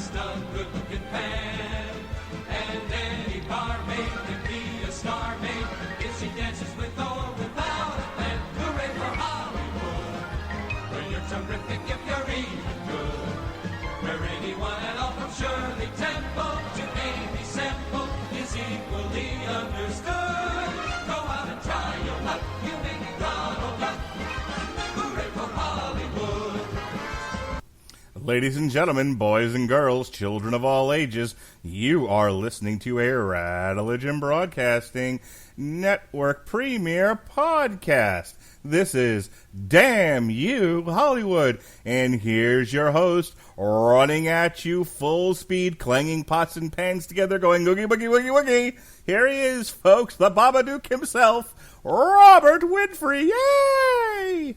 just a good-looking fan. And any barmaid can be a star maid if she dances with or without a plan. Hooray for Hollywood, where you're terrific if you're even good. Where anyone at all from Shirley Temple to Amy Semple is equally understood. Go out and try your luck, you may be Donald Duck. Hooray for Hollywood. Ladies and gentlemen, boys and girls, children of all ages, you are listening to a Radulich Broadcasting Network premiere podcast. This is Damn You Hollywood, and here's your host, running at you full speed, clanging pots and pans together, going oogie boogie woogie woogie. Here he is, folks, the Babadook himself, Robert Winfree. Yay!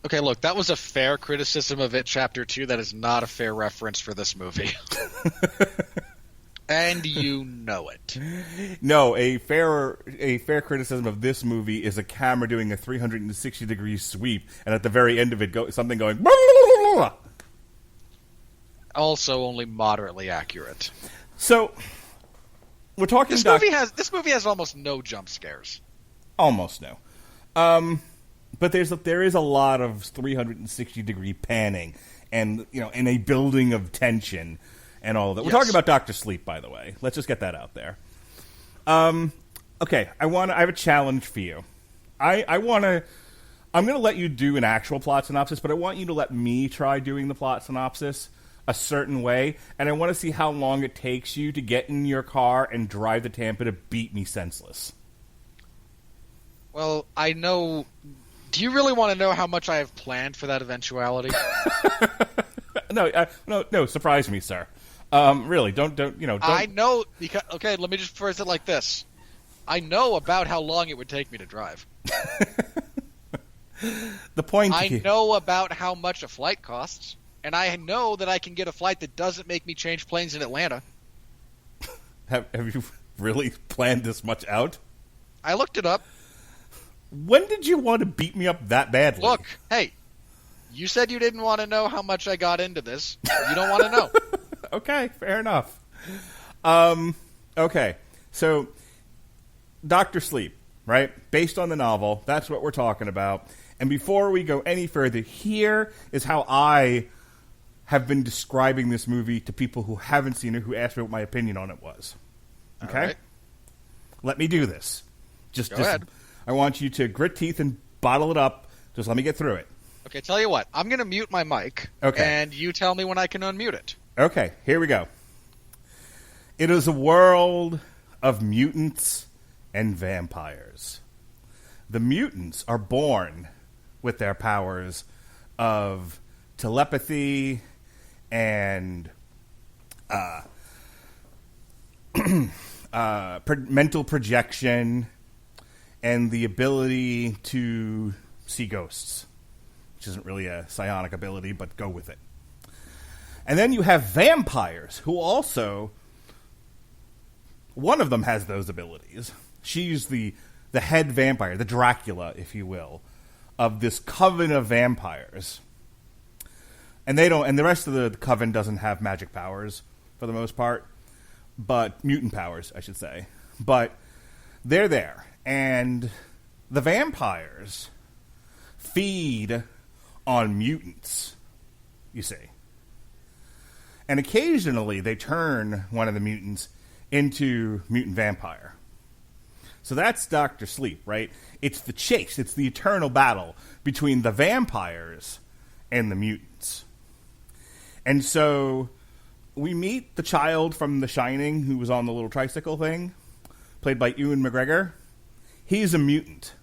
Okay, look, that was a fair criticism of It Chapter 2. That is not a fair reference for this movie. And you know it. No, a fair criticism of this movie is a camera doing a 360-degree sweep, and at the very end of it, something going... Blah, blah, blah. Also only moderately accurate. So, we're talking... This movie has almost no jump scares. Almost no. But there is a lot of 360-degree panning, and in a building of tension and all of that. We're talking about Dr. Sleep, by the way. Let's just get that out there. Okay, I have a challenge for you. I'm going to let you do an actual plot synopsis, but I want you to let me try doing the plot synopsis a certain way, and I want to see how long it takes you to get in your car and drive to Tampa to beat me senseless. Well, I know... Do you really want to know how much I have planned for that eventuality? No, surprise me, sir. Really, don't. I know, because... Okay, let me just phrase it like this. I know about how long it would take me to drive. The point I know about how much a flight costs, and I know that I can get a flight that doesn't make me change planes in Atlanta. Have you really planned this much out? I looked it up. When did you want to beat me up that badly? Look, hey, you said you didn't want to know how much I got into this. You don't want to know. Okay, fair enough. Okay, so Dr. Sleep, right? Based on the novel, that's what we're talking about. And before we go any further, here is how I have been describing this movie to people who haven't seen it, who asked me what my opinion on it was. Okay? All right. Let me do this. Go ahead. I want you to grit teeth and bottle it up. Just let me get through it. Okay, tell you what. I'm going to mute my mic, and you tell me when I can unmute it. Okay, here we go. It is a world of mutants and vampires. The mutants are born with their powers of telepathy and mental projection and the ability to see ghosts, which isn't really a psionic ability, but go with it. And then you have vampires, who also, one of them has those abilities. She's the head vampire, the Dracula, if you will, of this coven of vampires. And the rest of the coven doesn't have magic powers, for the most part, but mutant powers, I should say. But they're there. And the vampires feed on mutants, you see. And occasionally they turn one of the mutants into mutant vampire. So that's Dr. Sleep, right? It's the chase. It's the eternal battle between the vampires and the mutants. And so we meet the child from The Shining who was on the little tricycle thing, played by Ewan McGregor. He's a mutant.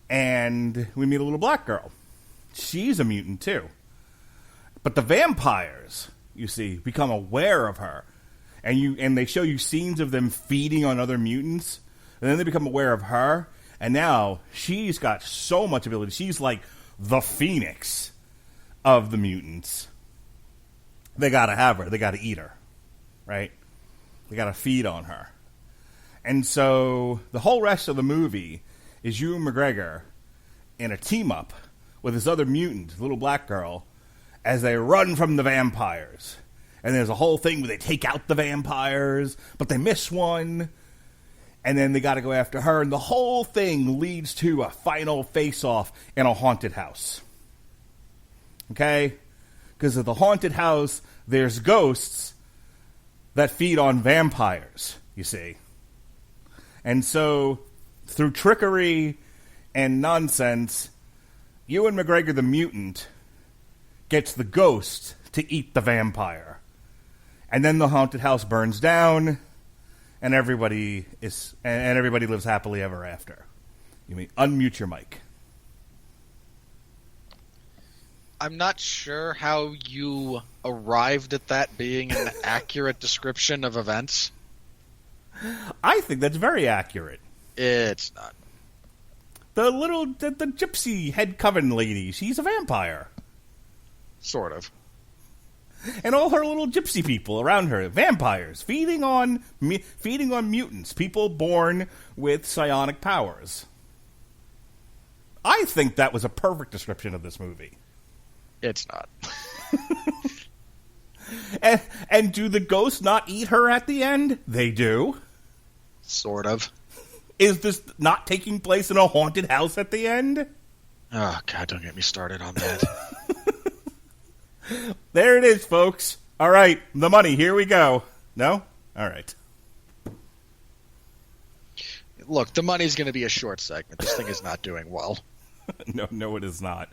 And we meet a little black girl. She's a mutant, too. But the vampires, you see, become aware of her. And they show you scenes of them feeding on other mutants. And then they become aware of her. And now she's got so much ability. She's like the phoenix of the mutants. They got to have her. They got to eat her. Right? They got to feed on her. And so the whole rest of the movie is Ewan McGregor in a team-up with this other mutant, little black girl, as they run from the vampires. And there's a whole thing where they take out the vampires, but they miss one. And then they got to go after her. And the whole thing leads to a final face-off in a haunted house. Okay? Because of the haunted house, there's ghosts that feed on vampires, you see. And so, through trickery and nonsense, Ewan McGregor the mutant gets the ghost to eat the vampire. And then the haunted house burns down, and everybody lives happily ever after. You mean unmute your mic. I'm not sure how you arrived at that being an accurate description of events. I think that's very accurate. It's not. The gypsy head coven lady, she's a vampire. Sort of. And all her little gypsy people around her, vampires, feeding on mutants, people born with psionic powers. I think that was a perfect description of this movie. It's not. And do the ghosts not eat her at the end? They do. Sort of. Is this not taking place in a haunted house at the end? Oh, God, don't get me started on that. There it is, folks. All right, the money. Here we go. No? All right. Look, the money's going to be a short segment. This thing is not doing well. No, it is not.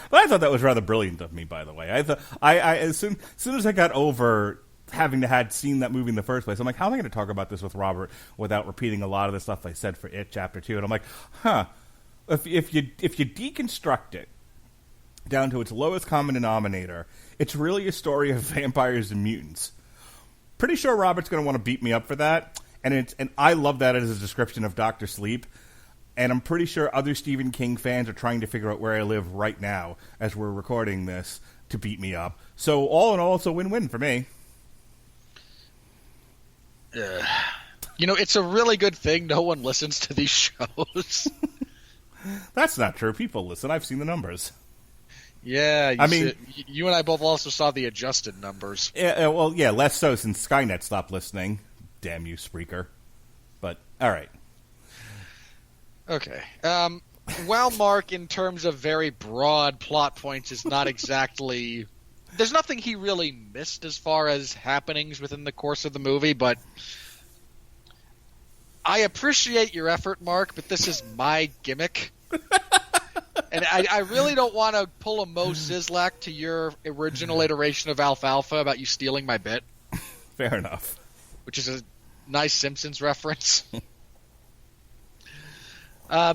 But I thought that was rather brilliant of me, by the way. I thought I as soon as I got over having had seen that movie in the first place, I'm like, how am I going to talk about this with Robert without repeating a lot of the stuff I said for It Chapter 2? And I'm like, if you deconstruct it down to its lowest common denominator, it's really a story of vampires and mutants. Pretty sure Robert's going to want to beat me up for that, and I love that as a description of Dr. Sleep. And I'm pretty sure other Stephen King fans are trying to figure out where I live right now as we're recording this to beat me up. So all in all, it's a win-win for me. It's a really good thing no one listens to these shows. That's not true. People listen. I've seen the numbers. Yeah, you and I both also saw the adjusted numbers. Yeah, well, yeah, less so since Skynet stopped listening. Damn you, Spreaker. But, all right. Okay. While Mark, in terms of very broad plot points, is not exactly... There's nothing he really missed as far as happenings within the course of the movie, but I appreciate your effort, Mark, but this is my gimmick. And I really don't want to pull a Mo Sizlak to your original iteration of Alfalfa about you stealing my bit. Fair enough. Which is a nice Simpsons reference.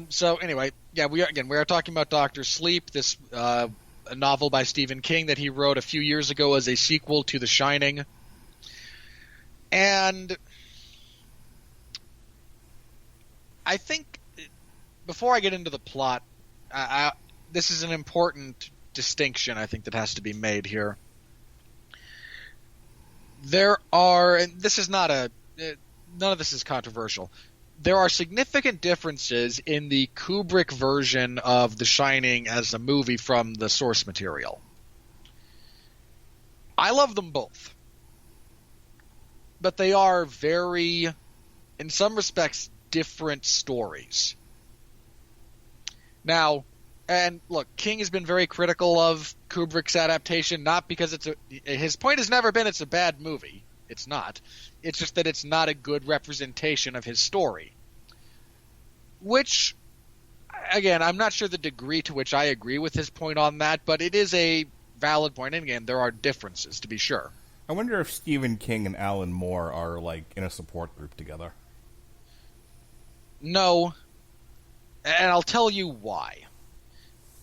So anyway, yeah, we are talking about Dr. Sleep, this a novel by Stephen King that he wrote a few years ago as a sequel to The Shining. And I think before I get into the plot, this is an important distinction I think that has to be made here. There are, and this is not none of this is controversial. There are significant differences in the Kubrick version of The Shining as a movie from the source material. I love them both. But they are very, in some respects, different stories. Now, and look, King has been very critical of Kubrick's adaptation, not because his point has never been it's a bad movie. It's not. It's just that it's not a good representation of his story. Which, again, I'm not sure the degree to which I agree with his point on that, but it is a valid point. And again, there are differences, to be sure. I wonder if Stephen King and Alan Moore are, in a support group together. No. And I'll tell you why.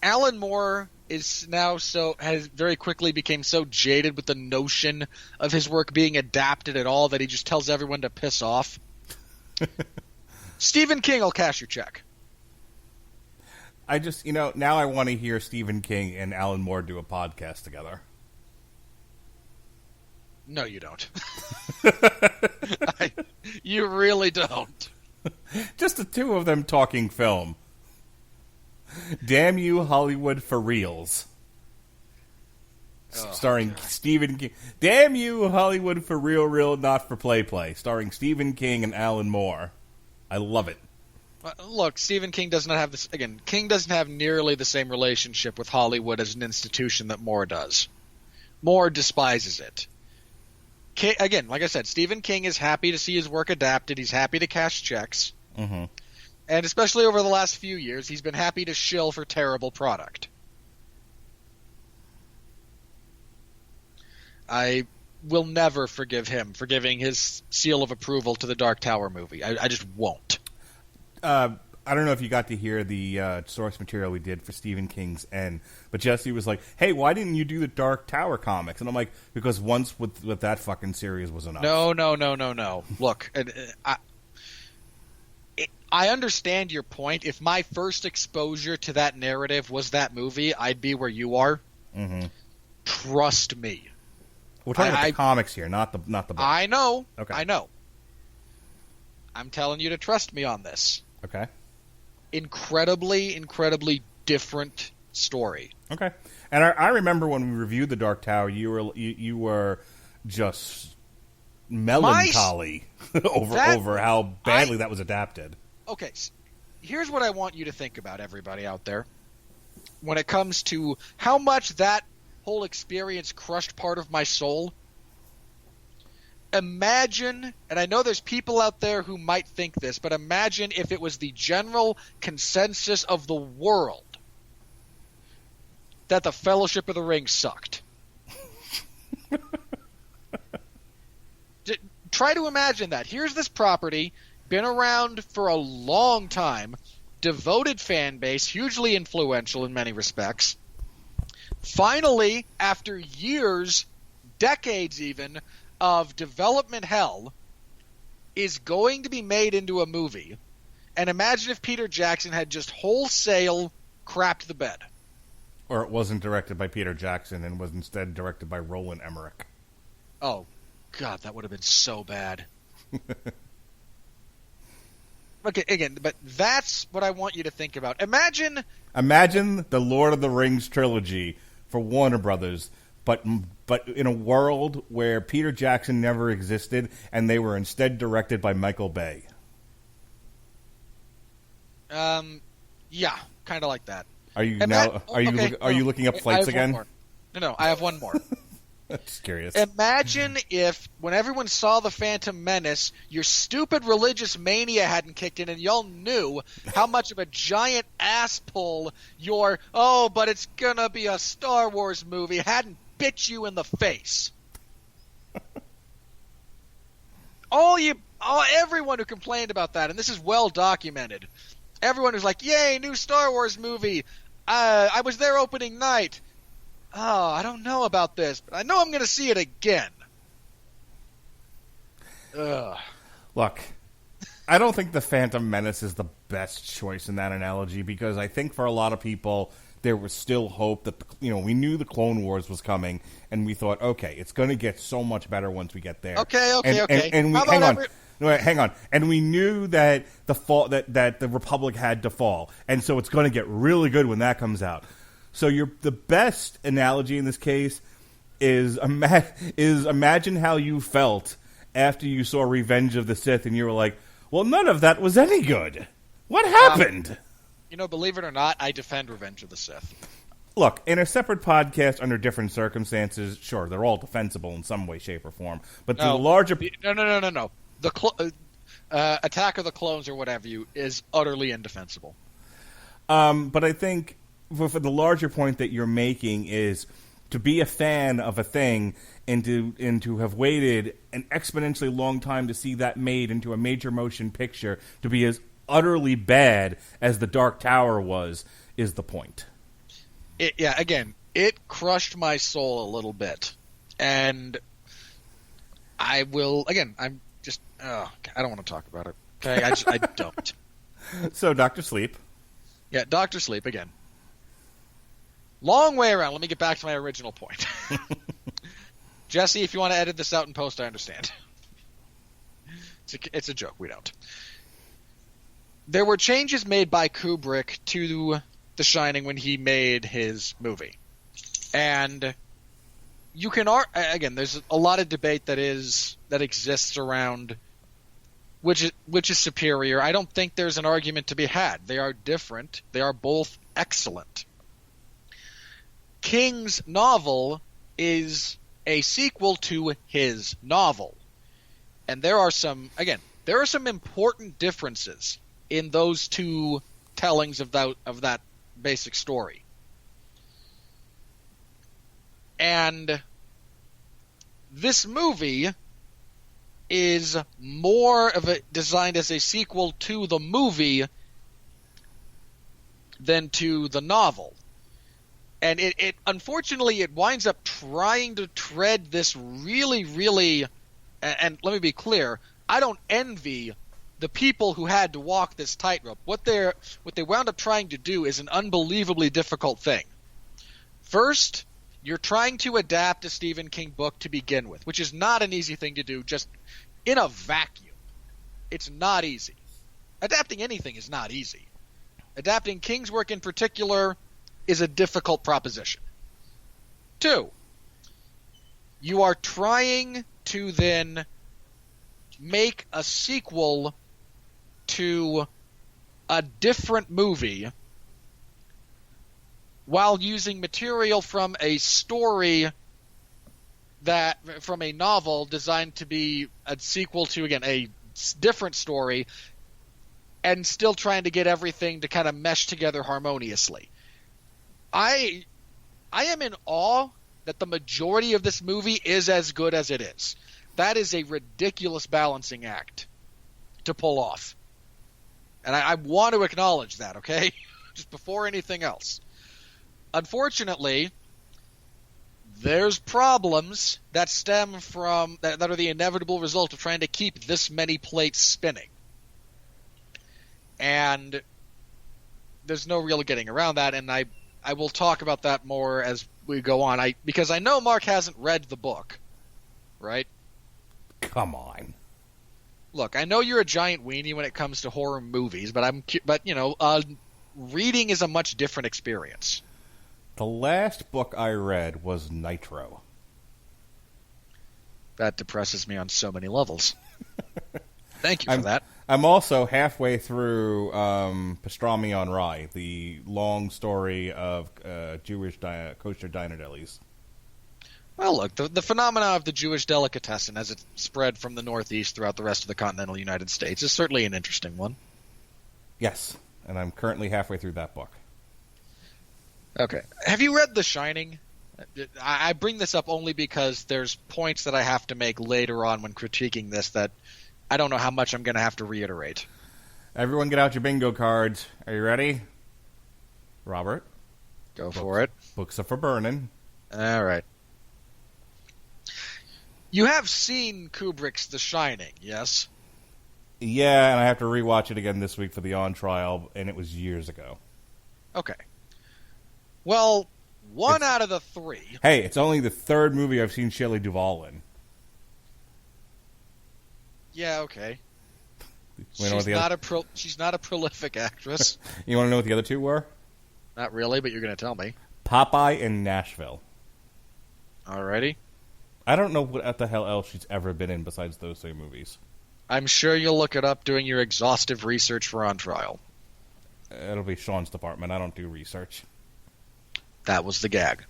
Alan Moore has very quickly became so jaded with the notion of his work being adapted at all that he just tells everyone to piss off. Stephen King will cash your check. I just, now I want to hear Stephen King and Alan Moore do a podcast together. No, you don't. You really don't. Just the two of them talking film. Damn you, Hollywood, for reals. starring Stephen King. Damn you, Hollywood, for real, not for play. Starring Stephen King and Alan Moore. I love it. Look, Stephen King does not have this. Again, King doesn't have nearly the same relationship with Hollywood as an institution that Moore does. Moore despises it. Again, like I said, Stephen King is happy to see his work adapted. He's happy to cash checks. Mm-hmm. And especially over the last few years, he's been happy to shill for terrible product. I will never forgive him for giving his seal of approval to the Dark Tower movie. I just won't. I don't know if you got to hear the source material we did for Stephen King's End, but Jesse was like, hey, why didn't you do the Dark Tower comics? And I'm like, because once with that fucking series was enough. No. Look, I understand your point. If my first exposure to that narrative was that movie, I'd be where you are. Mm-hmm. Trust me. We're talking about the comics here, not the book. I know. Okay. I know. I'm telling you to trust me on this. Okay. Incredibly different story. Okay. And I remember when we reviewed the Dark Tower, you were just melancholy over how badly that was adapted. Okay, here's what I want you to think about, everybody out there, when it comes to how much that whole experience crushed part of my soul. Imagine, and I know there's people out there who might think this, but imagine if it was the general consensus of the world that the Fellowship of the Ring sucked. Try to imagine that. Here's this property, been around for a long time, devoted fan base, hugely influential in many respects. Finally, after years, decades even, of development hell, is going to be made into a movie. And imagine if Peter Jackson had just wholesale crapped the bed. Or it wasn't directed by Peter Jackson and was instead directed by Roland Emmerich. Oh, God, that would have been so bad. Okay, again, but that's what I want you to think about. Imagine the Lord of the Rings trilogy for Warner Brothers, but in a world where Peter Jackson never existed and they were instead directed by Michael Bay. Yeah, kind of like that. Are you looking up flights again? No, I have one more. Just curious. Imagine if, when everyone saw The Phantom Menace, your stupid religious mania hadn't kicked in and y'all knew how much of a giant ass pull your, but it's gonna be a Star Wars movie, hadn't bit you in the face. Everyone who complained about that, and this is well documented, everyone who's like, yay, new Star Wars movie, I was there opening night. Oh, I don't know about this, but I know I'm going to see it again. Ugh. Look, I don't think The Phantom Menace is the best choice in that analogy because I think for a lot of people there was still hope that we knew the Clone Wars was coming and we thought, okay, it's going to get so much better once we get there. Okay. And we, hang on. And we knew that that the Republic had to fall, and so it's going to get really good when that comes out. So the best analogy in this case is imagine how you felt after you saw Revenge of the Sith and you were like, well, none of that was any good. What happened? Believe it or not, I defend Revenge of the Sith. Look, in a separate podcast under different circumstances, sure, they're all defensible in some way, shape, or form. But the larger... No. The Attack of the Clones or whatever is utterly indefensible. But I think... For the larger point that you're making is to be a fan of a thing and to have waited an exponentially long time to see that made into a major motion picture to be as utterly bad as The Dark Tower was is the point. It crushed my soul a little bit. And I will, I'm just, I don't want to talk about it. Okay, I don't. So, Dr. Sleep. Yeah, Dr. Sleep, again. Long way around. Let me get back to my original point. Jesse, if you want to edit this out in post, I understand. It's a joke. We don't. There were changes made by Kubrick to The Shining when he made his movie. And you can again. There's a lot of debate that exists around which is superior. I don't think there's an argument to be had. They are different. They are both excellent. King's novel is a sequel to his novel, and there are some important differences in those two tellings of that basic story. And this movie is more of a designed as a sequel to the movie than to the novel. And it unfortunately it winds up trying to tread this really, really, and let me be clear, I don't envy the people who had to walk this tightrope. What they wound up trying to do is an unbelievably difficult thing. First, you're trying to adapt a Stephen King book to begin with, which is not an easy thing to do just in a vacuum. It's not easy. Adapting anything is not easy. Adapting King's work in particular is a difficult proposition. 2, you are trying to then make a sequel to a different movie while using material from a story from a novel designed to be a sequel to, again, a different story, and still trying to get everything to kind of mesh together harmoniously. I am in awe that the majority of this movie is as good as it is. That is a ridiculous balancing act to pull off. And I want to acknowledge that, okay? Just before anything else. Unfortunately, there's problems that stem from that are the inevitable result of trying to keep this many plates spinning. And there's no real getting around that, and I will talk about that more as we go on. Because I know Mark hasn't read the book, right? Come on. Look, I know you're a giant weenie when it comes to horror movies, but reading is a much different experience. The last book I read was Nitro. That depresses me on so many levels. Thank you for that. I'm also halfway through Pastrami on Rye, the long story of Jewish kosher diner delis. Well, look, the phenomena of the Jewish delicatessen as it spread from the Northeast throughout the rest of the continental United States is certainly an interesting one. Yes, and I'm currently halfway through that book. Okay. Have you read The Shining? I bring this up only because there's points that I have to make later on when critiquing this that I don't know how much I'm going to have to reiterate. Everyone get out your bingo cards. Are you ready? Robert? Go for it. Books are for burning. All right. You have seen Kubrick's The Shining, yes? Yeah, and I have to rewatch it again this week for the on trial, and it was years ago. Okay. Well, one out of the 3. Hey, it's only the third movie I've seen Shelley Duvall in. Yeah, okay. She's not a prolific actress. You want to know what the other two were? Not really, but you're going to tell me. Popeye and Nashville. Alrighty. I don't know what the hell else she's ever been in besides those 3 movies. I'm sure you'll look it up doing your exhaustive research for On Trial. It'll be Sean's department. I don't do research. That was the gag.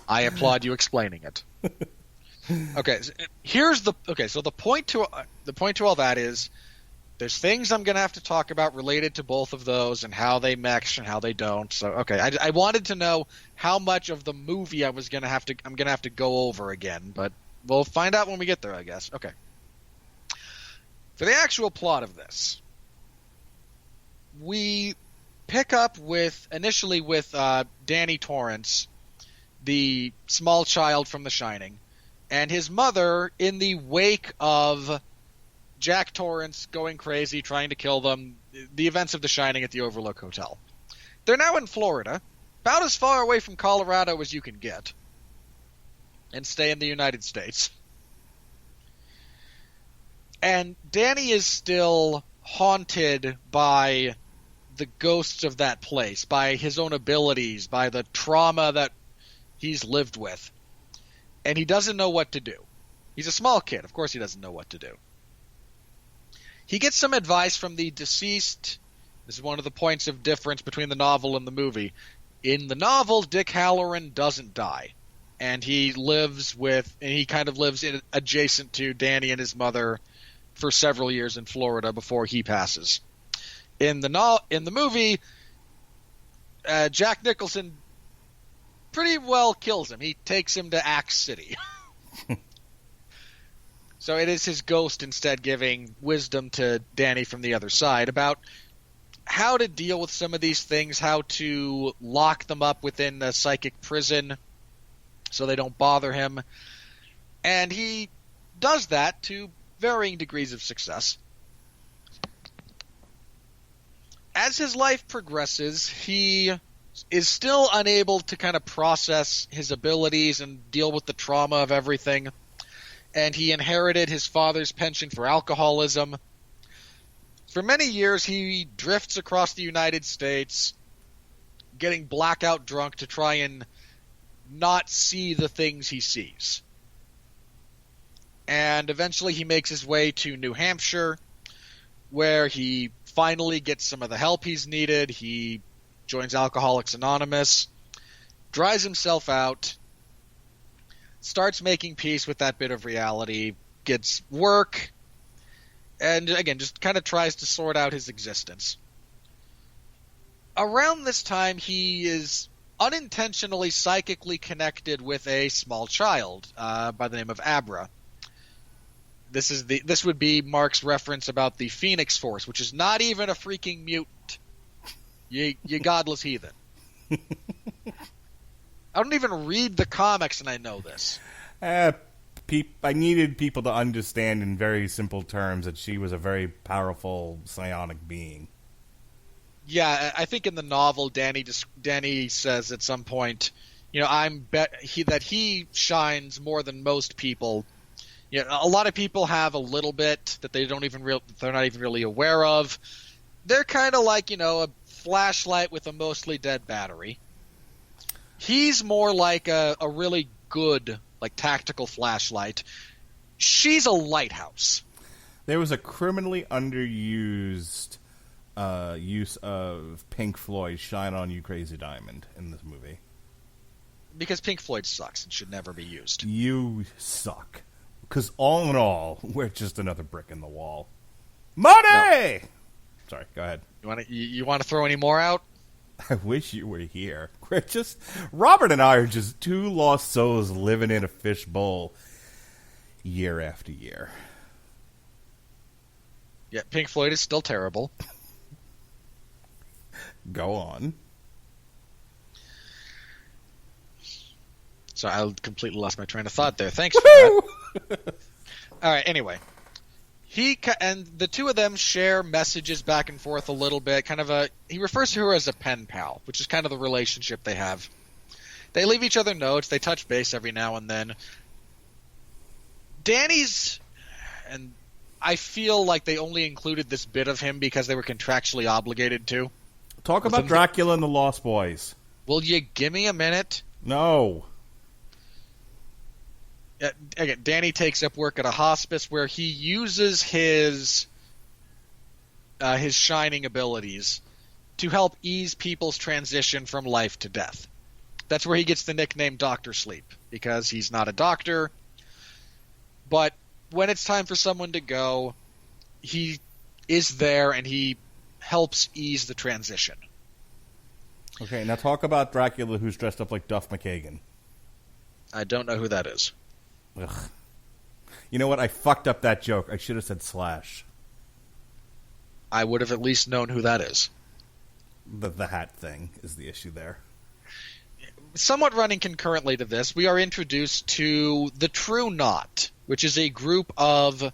I applaud you explaining it. Okay, so the point to all that is there's things I'm going to have to talk about related to both of those and how they mesh and how they don't. So okay, I wanted to know how much of the movie I'm going to have to go over again, but we'll find out when we get there, I guess. Okay. For the actual plot of this, we pick up initially with Danny Torrance, the small child from The Shining, and his mother in the wake of Jack Torrance going crazy, trying to kill them, the events of The Shining at the Overlook Hotel. They're now in Florida, about as far away from Colorado as you can get, and stay in the United States. And Danny is still haunted by the ghosts of that place, by his own abilities, by the trauma that he's lived with, and he doesn't know what to do. He's a small kid. Of course he doesn't know what to do. He gets some advice from the deceased. This is one of the points of difference between the novel and the movie. In the novel, Dick Halloran doesn't die, and he kind of lives adjacent to Danny and his mother for several years in Florida before he passes. In the movie, Jack Nicholson pretty well kills him. He takes him to Axe City. So it is his ghost instead giving wisdom to Danny from the other side about how to deal with some of these things, how to lock them up within a psychic prison so they don't bother him. And he does that to varying degrees of success. As his life progresses, he is still unable to kind of process his abilities and deal with the trauma of everything. And he inherited his father's penchant for alcoholism. For many years, he drifts across the United States, getting blackout drunk to try and not see the things he sees. And eventually he makes his way to New Hampshire, where he finally gets some of the help he's needed. He joins Alcoholics Anonymous, dries himself out, starts making peace with that bit of reality, gets work, and again, just kind of tries to sort out his existence. Around this time, he is unintentionally psychically connected with a small child by the name of Abra. This would be Mark's reference about the Phoenix Force, which is not even a freaking mutant. You godless heathen. I don't even read the comics, and I know this. I needed people to understand in very simple terms that she was a very powerful psionic being. Yeah, I think in the novel, Danny says at some point, that he shines more than most people. You know, a lot of people have a little bit that they're not even really aware of. They're kind of like, a flashlight with a mostly dead battery. He's more like a really good, tactical flashlight. She's a lighthouse. There was a criminally underused use of Pink Floyd's "Shine On You Crazy Diamond" in this movie. Because Pink Floyd sucks and should never be used. You suck. Because all in all, we're just another brick in the wall. Money! No. Sorry, go ahead. You want to throw any more out? I wish you were here. Robert and I are just two lost souls living in a fishbowl year after year. Yeah, Pink Floyd is still terrible. Go on. So I completely lost my train of thought there. Thanks for that. All right, anyway. He and the two of them share messages back and forth a little bit. He refers to her as a pen pal, which is kind of the relationship they have. They leave each other notes. They touch base every now and then. Danny's, and I feel like they only included this bit of him because they were contractually obligated to. Talk about Dracula and the Lost Boys. Will you give me a minute? No. Again, Danny takes up work at a hospice where he uses his shining abilities to help ease people's transition from life to death. That's where he gets the nickname Dr. Sleep, because he's not a doctor. But when it's time for someone to go, he is there and he helps ease the transition. Okay, now talk about Dracula who's dressed up like Duff McKagan. I don't know who that is. Ugh. You know what? I fucked up that joke. I should have said Slash. I would have at least known who that is. The hat thing is the issue there. Somewhat running concurrently to this, we are introduced to the True Knot, which is a group of...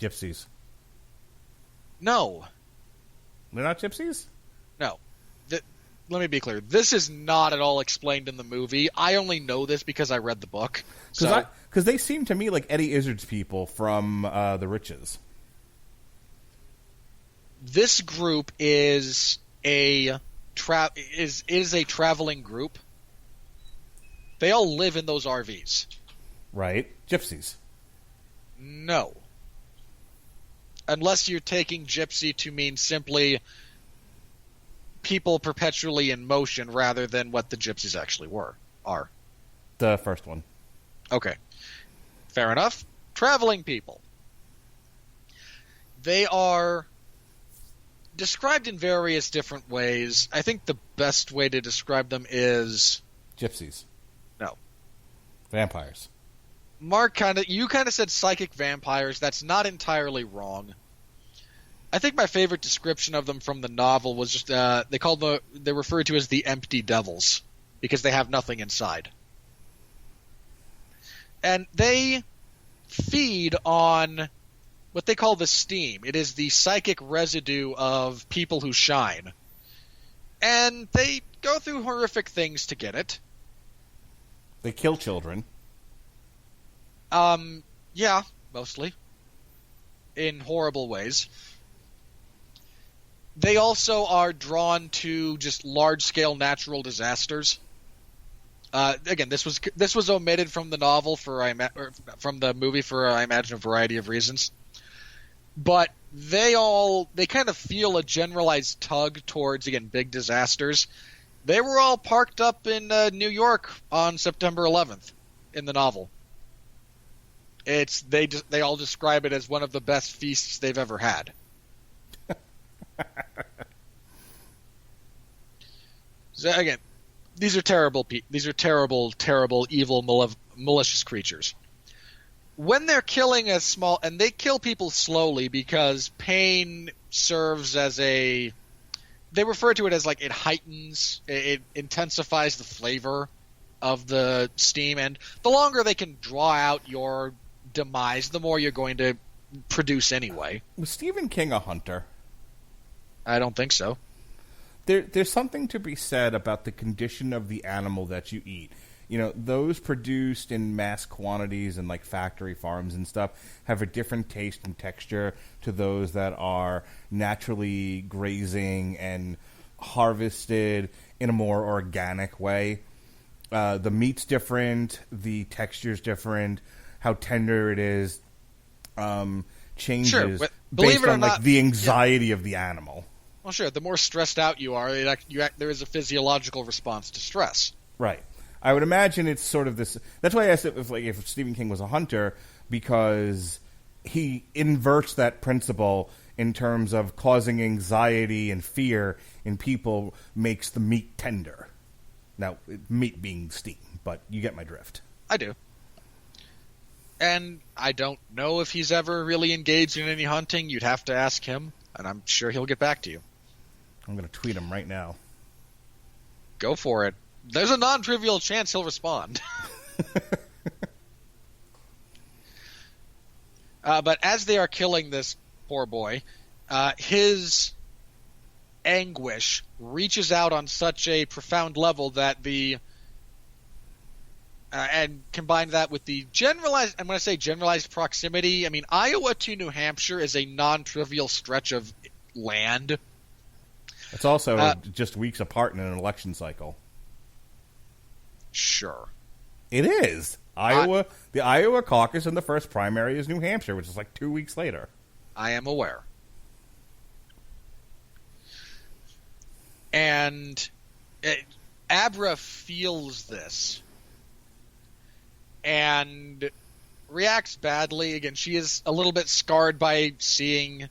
Gypsies. No. They're not gypsies? No. Let me be clear. This is not at all explained in the movie. I only know this because I read the book. Because they seem to me like Eddie Izzard's people from The Riches. This group is a traveling group. They all live in those RVs. Right? Gypsies. No. Unless you're taking gypsy to mean simply people perpetually in motion rather than what the gypsies actually are. The first one. Okay. Fair enough. Traveling people. They are described in various different ways. I think the best way to describe them is... Gypsies. No. Vampires. Mark, you kind of said psychic vampires. That's not entirely wrong. I think my favorite description of them from the novel was just they refer to as the empty devils because they have nothing inside. And they feed on what they call the steam. It is the psychic residue of people who shine. And they go through horrific things to get it. They kill children. Yeah, mostly. In horrible ways. They also are drawn to just large-scale natural disasters. Again, this was omitted from the novel from the movie for I imagine a variety of reasons. But they kind of feel a generalized tug towards, again, big disasters. They were all parked up in New York on September 11th in the novel. They all describe it as one of the best feasts they've ever had. So again, these are terrible, terrible, evil, malicious creatures. When they're killing and they kill people slowly because pain serves as they refer to it as like it heightens, it intensifies the flavor of the steam, and the longer they can draw out your demise, the more you're going to produce anyway. Was Stephen King a hunter? I don't think so. There's something to be said about the condition of the animal that you eat. You know, those produced in mass quantities and like factory farms and stuff have a different taste and texture to those that are naturally grazing and harvested in a more organic way. The meat's different, the texture's different, how tender it is changes sure, believe based it or on not, like the anxiety of the animal. Well, sure. The more stressed out you are, there is a physiological response to stress. Right. I would imagine it's sort of this. That's why I asked if Stephen King was a hunter, because he inverts that principle in terms of causing anxiety and fear in people makes the meat tender. Now, meat being steam, but you get my drift. I do. And I don't know if he's ever really engaged in any hunting. You'd have to ask him, and I'm sure he'll get back to you. I'm going to tweet him right now. Go for it. There's a non-trivial chance he'll respond. But as they are killing this poor boy, his anguish reaches out on such a profound level that and combine that with the generalized, and when I say generalized proximity, I mean Iowa to New Hampshire is a non-trivial stretch of land. It's also just weeks apart in an election cycle. Sure. It is. The Iowa caucus and the first primary is New Hampshire, which is like 2 weeks later. I am aware. And Abra feels this and reacts badly. Again, she is a little bit scarred by seeing,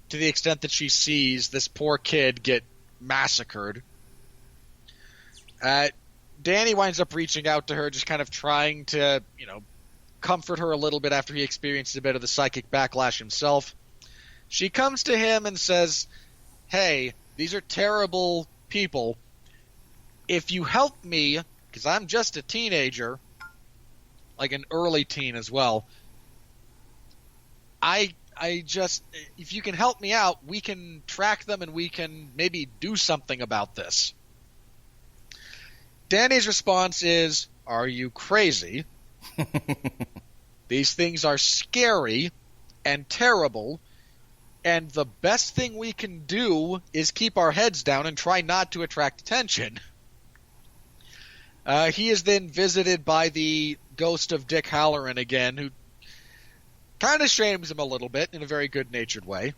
to the extent that she sees, this poor kid get massacred. Danny winds up reaching out to her, just kind of trying to, comfort her a little bit after he experiences a bit of the psychic backlash himself. She comes to him and says, hey, these are terrible people. If you help me, because I'm just a teenager, like an early teen as well, if you can help me out, we can track them and we can maybe do something about this. Danny's response is, are you crazy? These things are scary and terrible, and the best thing we can do is keep our heads down and try not to attract attention. He is then visited by the ghost of Dick Halloran again, who kind of shames him a little bit in a very good-natured way.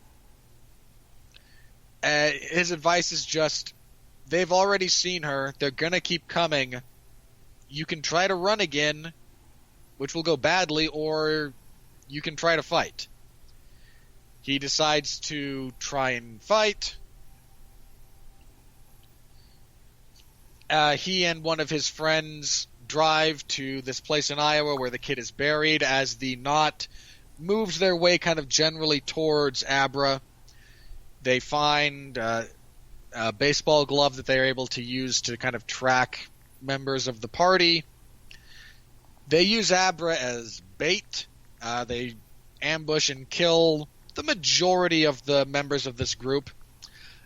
His advice is just, they've already seen her, they're going to keep coming. You can try to run again, which will go badly, or you can try to fight. He decides to try and fight. He and one of his friends drive to this place in Iowa where the kid is buried as the knot moves their way kind of generally towards Abra. They find a baseball glove that they are able to use to kind of track members of the party. They use Abra as bait. They ambush and kill the majority of the members of this group.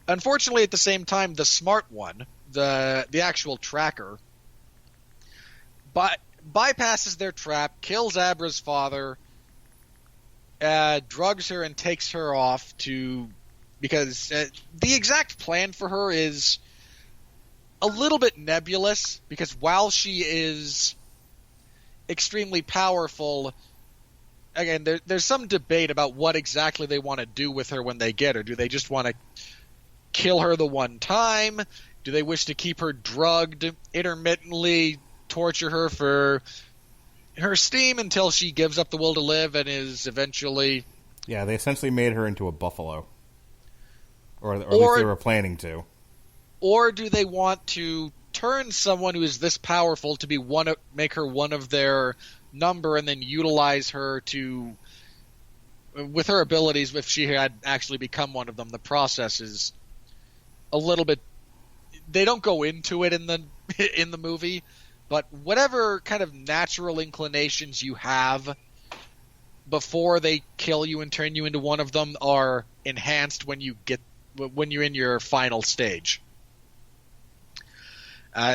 Unfortunately, at the same time, the smart one, the actual tracker, bypasses their trap, kills Abra's father, drugs her and takes her off because the exact plan for her is a little bit nebulous, because while she is extremely powerful, again, there's some debate about what exactly they want to do with her when they get her. Do they just want to kill her the one time? Do they wish to keep her drugged, intermittently torture her for her steam until she gives up the will to live and is eventually... Yeah, they essentially made her into a buffalo. Or at least they were planning to. Or do they want to turn someone who is this powerful to make her one of their number and then utilize her to... With her abilities, if she had actually become one of them, the process is a little bit... They don't go into it in the movie, but whatever kind of natural inclinations you have before they kill you and turn you into one of them are enhanced when you're in your final stage.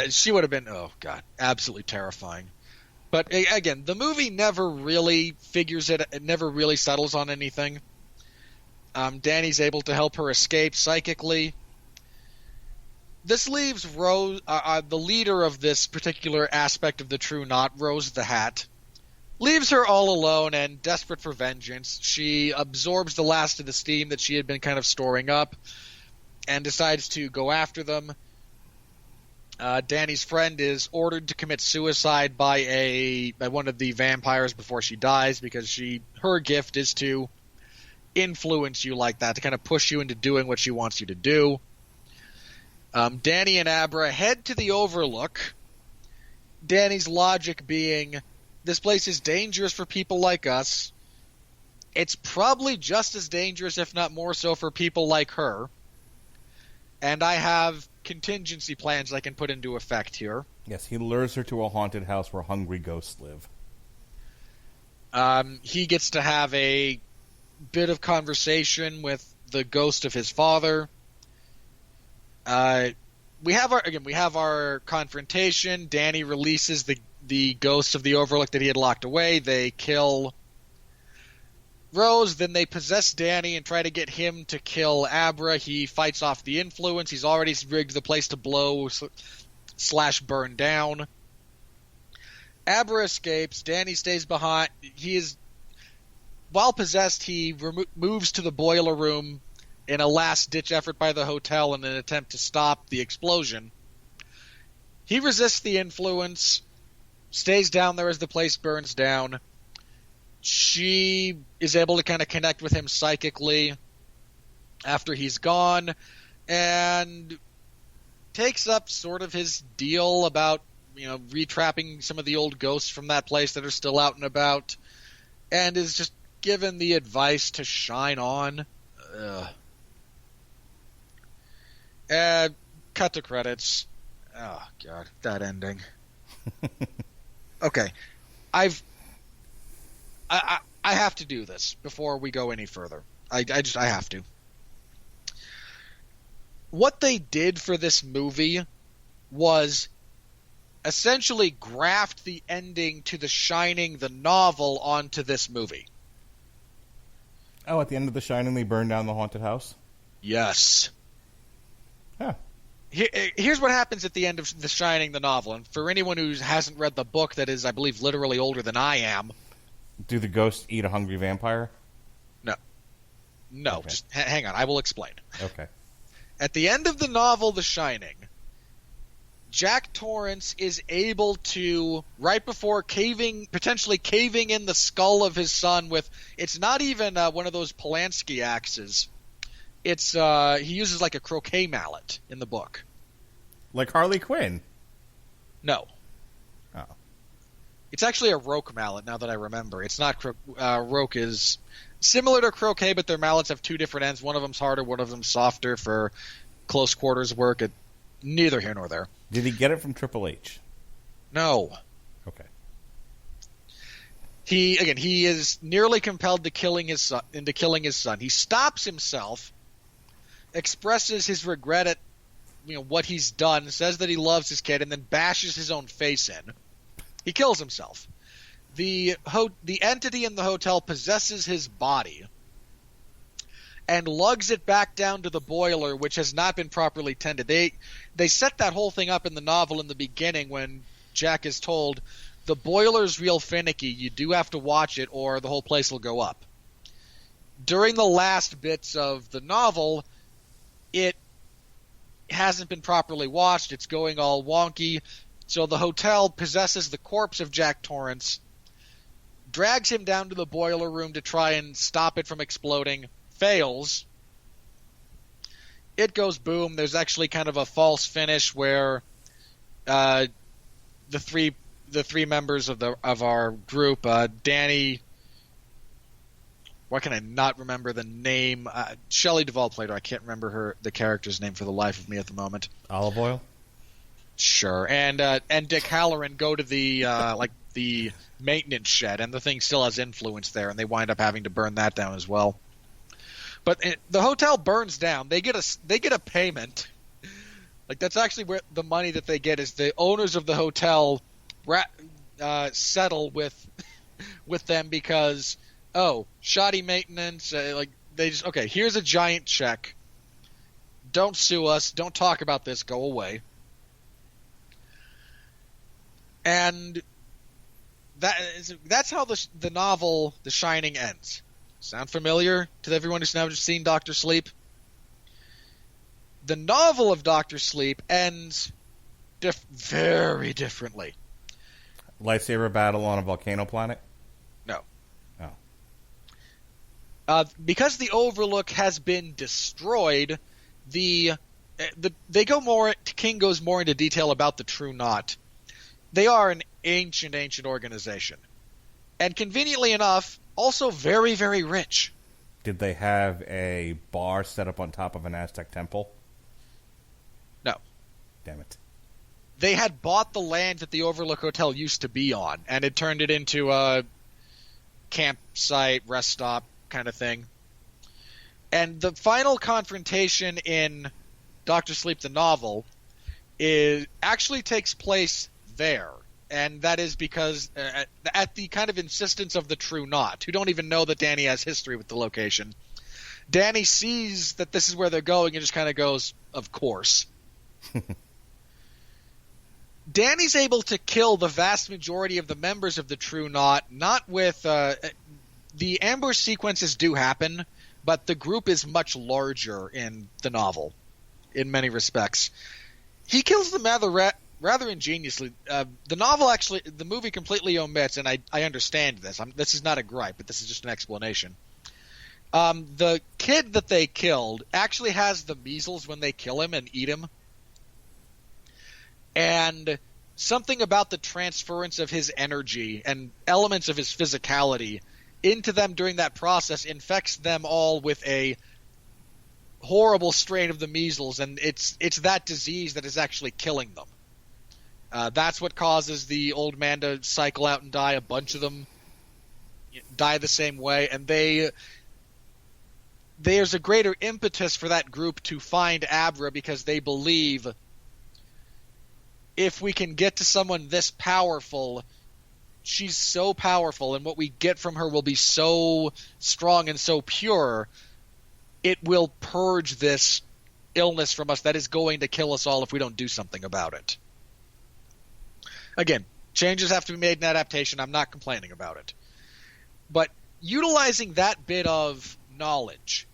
She would have been, oh god, absolutely terrifying. But again, the movie never really figures it never really settles on anything. Danny's able to help her escape psychically. This leaves Rose, the leader of this particular aspect of the True Knot, Rose the Hat, leaves her all alone and desperate for vengeance. She absorbs the last of the steam that she had been kind of storing up and decides to go after them. Danny's friend is ordered to commit suicide by one of the vampires before she dies, because her gift is to influence you like that, to kind of push you into doing what she wants you to do. Danny and Abra head to the Overlook. Danny's logic being, this place is dangerous for people like us. It's probably just as dangerous, if not more so, for people like her. And I have contingency plans I can put into effect here. Yes, he lures her to a haunted house where hungry ghosts live. He gets to have a bit of conversation with the ghost of his father. We have our confrontation. Danny releases the ghost of the Overlook that he had locked away. They kill Rose, then they possess Danny and try to get him to kill Abra. He fights off the influence. He's already rigged the place to blow / burn down. Abra escapes. Danny stays behind. While possessed, he moves to the boiler room in a last-ditch effort by the hotel in an attempt to stop the explosion. He resists the influence, stays down there as the place burns down. She is able to kind of connect with him psychically after he's gone, and takes up sort of his deal about, retrapping some of the old ghosts from that place that are still out and about, and is just given the advice to shine on. Cut to credits. Oh god, that ending. Okay, I have to do this before we go any further. I have to. What they did for this movie was essentially graft the ending to The Shining, the novel, onto this movie. Oh, at the end of The Shining, they burn down the haunted house? Yes. Huh. Here's what happens at the end of The Shining, the novel. And for anyone who hasn't read the book that is, I believe, literally older than I am. Do the ghosts eat a hungry vampire? No, Okay. just hang on. I will explain. Okay. At the end of the novel, The Shining, Jack Torrance is able to, right before potentially caving in the skull of his son with, it's not even one of those Polanski axes. It's he uses like a croquet mallet in the book. Like Harley Quinn? No. Oh. It's actually a roque mallet, now that I remember. It's not roque is similar to croquet, but their mallets have two different ends. One of them's harder, one of them's softer for close quarters work. Neither here nor there. Did he get it from Triple H? No. Okay. He is nearly compelled to killing his son. He stops himself, expresses his regret at what he's done, says that he loves his kid, and then bashes his own face in. He kills himself. The entity in the hotel possesses his body and lugs it back down to the boiler, which has not been properly tended. They set that whole thing up in the novel in the beginning when Jack is told, the boiler's real finicky, you do have to watch it or the whole place will go up. During the last bits of the novel, it hasn't been properly watched, it's going all wonky, so the hotel possesses the corpse of Jack Torrance, drags him down to the boiler room to try and stop it from exploding, fails. It goes boom. There's actually kind of a false finish where the three members of our group, Danny, why can I not remember the name? Shelley Duvall played her. I can't remember the character's name for the life of me at the moment. Olive oil? Sure. And Dick Halloran go to the maintenance shed, and the thing still has influence there, and they wind up having to burn that down as well. But the hotel burns down. They get a payment. Like, that's actually where the money that they get is the owners of the hotel settle with them because, shoddy maintenance. They just, okay, here's a giant check. Don't sue us. Don't talk about this. Go away. And that's how the novel The Shining ends. Sound familiar to everyone who's now just seen Dr. Sleep? The novel of Dr. Sleep ends very differently. Lightsaber battle on a volcano planet? No. Oh. Because the Overlook has been destroyed, King goes more into detail about the True Knot. They are an ancient organization. And conveniently enough, also very, very rich. Did they have a bar set up on top of an Aztec temple? No. Damn it. They had bought the land that the Overlook Hotel used to be on, and it turned it into a campsite, rest stop kind of thing. And the final confrontation in Dr. Sleep the novel actually takes place there. And that is because at the kind of insistence of the True Knot, who don't even know that Danny has history with the location, Danny sees that this is where they're going and just kind of goes, of course. Danny's able to kill the vast majority of the members of the True Knot, not with the ambush sequences do happen, but the group is much larger in the novel in many respects. He kills them rather ingeniously. The movie completely omits, and I understand this. This is not a gripe, but this is just an explanation. The kid that they killed actually has the measles when they kill him and eat him. And something about the transference of his energy and elements of his physicality into them during that process infects them all with a horrible strain of the measles, and it's that disease that is actually killing them. That's what causes the old man to cycle out and die. A bunch of them die the same way, and there's a greater impetus for that group to find Abra because they believe if we can get to someone this powerful, she's so powerful, and what we get from her will be so strong and so pure, it will purge this illness from us that is going to kill us all if we don't do something about it. Again, changes have to be made in adaptation. I'm not complaining about it. But utilizing that bit of knowledge,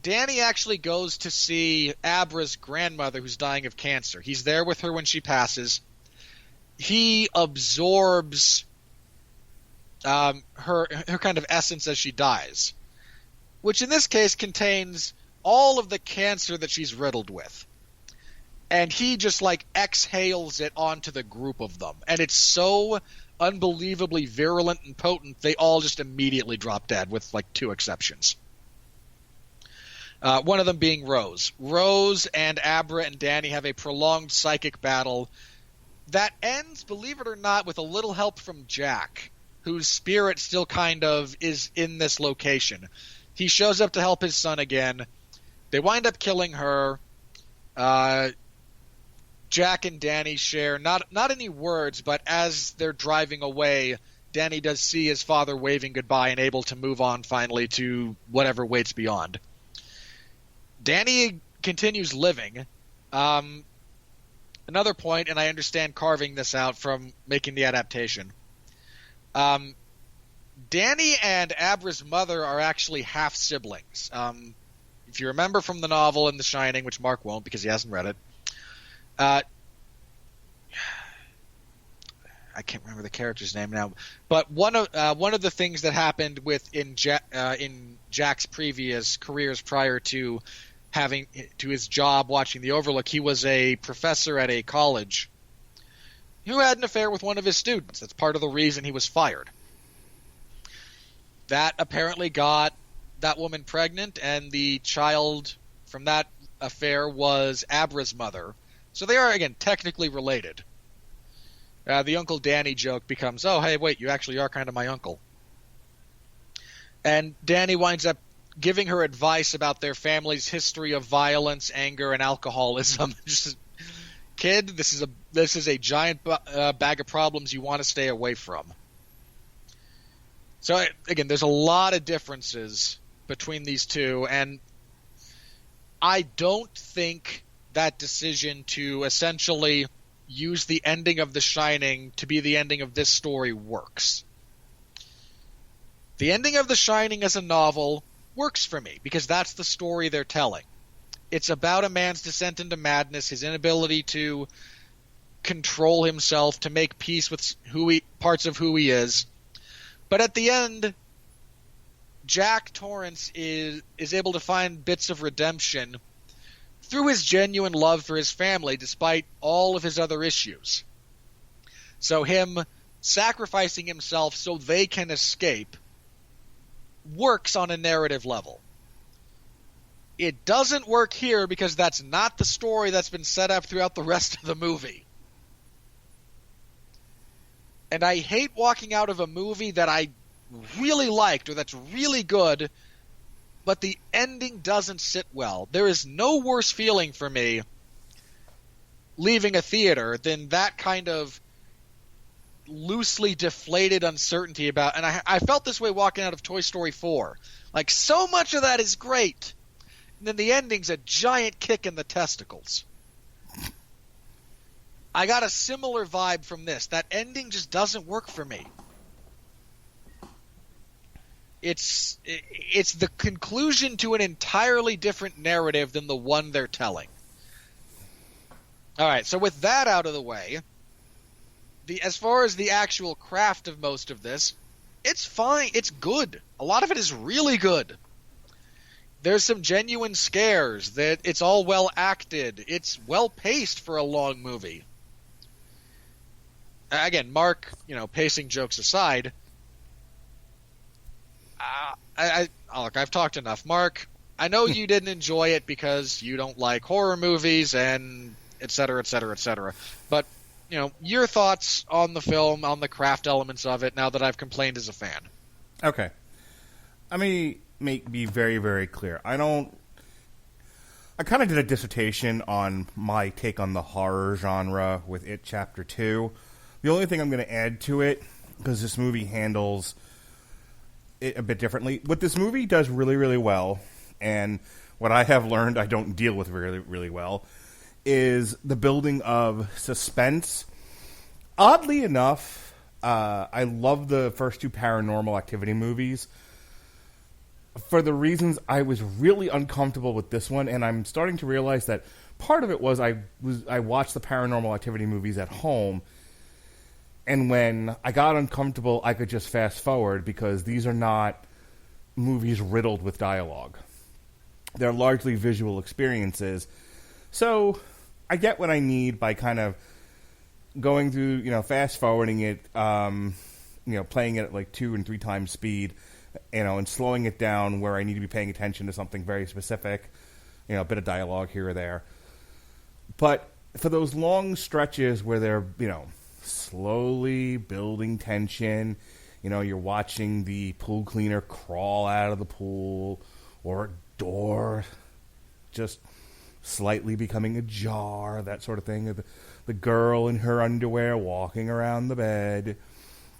Danny actually goes to see Abra's grandmother who's dying of cancer. He's there with her when she passes. He absorbs her kind of essence as she dies, which in this case contains all of the cancer that she's riddled with. And he just like exhales it onto the group of them. And it's so unbelievably virulent and potent, they all just immediately drop dead with like 2 exceptions. One of them being Rose. Rose and Abra and Danny have a prolonged psychic battle that ends, believe it or not, with a little help from Jack, whose spirit still kind of is in this location. He shows up to help his son again. They wind up killing her. Jack and Danny share not any words, but as they're driving away, Danny does see his father waving goodbye and able to move on finally to whatever waits beyond. Danny continues living. Another point, and I understand carving this out from making the adaptation. Danny and Abra's mother are actually half siblings. If you remember from the novel in The Shining, which Mark won't because he hasn't read it, I can't remember the character's name now, but one of the things that happened in Jack's previous careers prior to his job watching the Overlook, he was a professor at a college who had an affair with one of his students. That's part of the reason he was fired. That apparently got that woman pregnant, and the child from that affair was Abra's mother. So they are, again, technically related. The Uncle Danny joke becomes, oh, hey, wait, you actually are kind of my uncle. And Danny winds up giving her advice about their family's history of violence, anger, and alcoholism. Just, kid, this is a giant bag of problems you want to stay away from. So, again, there's a lot of differences between these two, and I don't think that decision to essentially use the ending of The Shining to be the ending of this story works. The ending of The Shining as a novel works for me because that's the story they're telling. It's about a man's descent into madness, his inability to control himself, to make peace with parts of who he is. But at the end, Jack Torrance is able to find bits of redemption through his genuine love for his family, despite all of his other issues. So him sacrificing himself so they can escape works on a narrative level. It doesn't work here because that's not the story that's been set up throughout the rest of the movie. And I hate walking out of a movie that I really liked or that's really good, but the ending doesn't sit well. There is no worse feeling for me leaving a theater than that kind of loosely deflated uncertainty about, and I felt this way walking out of Toy Story 4. Like, so much of that is great, and then the ending's a giant kick in the testicles. I got a similar vibe from this. That ending just doesn't work for me. It's the conclusion to an entirely different narrative than the one they're telling. All right, so with that out of the way, as far as the actual craft of most of this, it's fine. It's good. A lot of it is really good. There's some genuine scares. That it's all well acted. It's well paced for a long movie. Again, Mark, pacing jokes aside, look, I've talked enough. Mark, I know you didn't enjoy it because you don't like horror movies and et cetera, et cetera, et cetera. But, your thoughts on the film, on the craft elements of it, now that I've complained as a fan. Okay. Let me be very, very clear. I kind of did a dissertation on my take on the horror genre with It Chapter 2. The only thing I'm going to add to it, because this movie handles it a bit differently, what this movie does really, really well, and what I have learned I don't deal with really, really well, is the building of suspense. Oddly enough, I love the first two Paranormal Activity movies. For the reasons I was really uncomfortable with this one, and I'm starting to realize that part of it was I watched the Paranormal Activity movies at home, and when I got uncomfortable, I could just fast forward because these are not movies riddled with dialogue. They're largely visual experiences. So I get what I need by kind of going through, fast forwarding it, playing it at like 2 and 3 times speed, and slowing it down where I need to be paying attention to something very specific, a bit of dialogue here or there. But for those long stretches where they're, slowly building tension, you're watching the pool cleaner crawl out of the pool, or a door just slightly becoming ajar, that sort of thing. The girl in her underwear walking around the bed,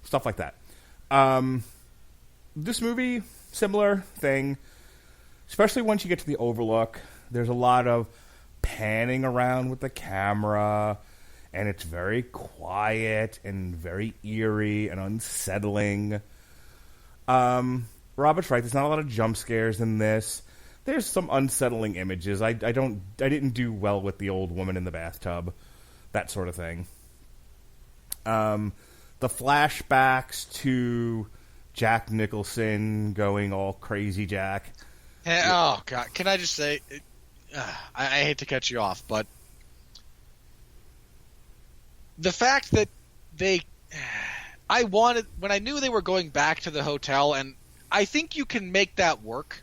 stuff like that. This movie, similar thing, especially once you get to the Overlook. There's a lot of panning around with the camera, and it's very quiet and very eerie and unsettling. Robert's right. There's not a lot of jump scares in this. There's some unsettling images. I didn't do well with the old woman in the bathtub, that sort of thing. The flashbacks to Jack Nicholson going all crazy Jack. Oh God! Can I just say, I hate to cut you off, but the fact that when I knew they were going back to the hotel, and I think you can make that work.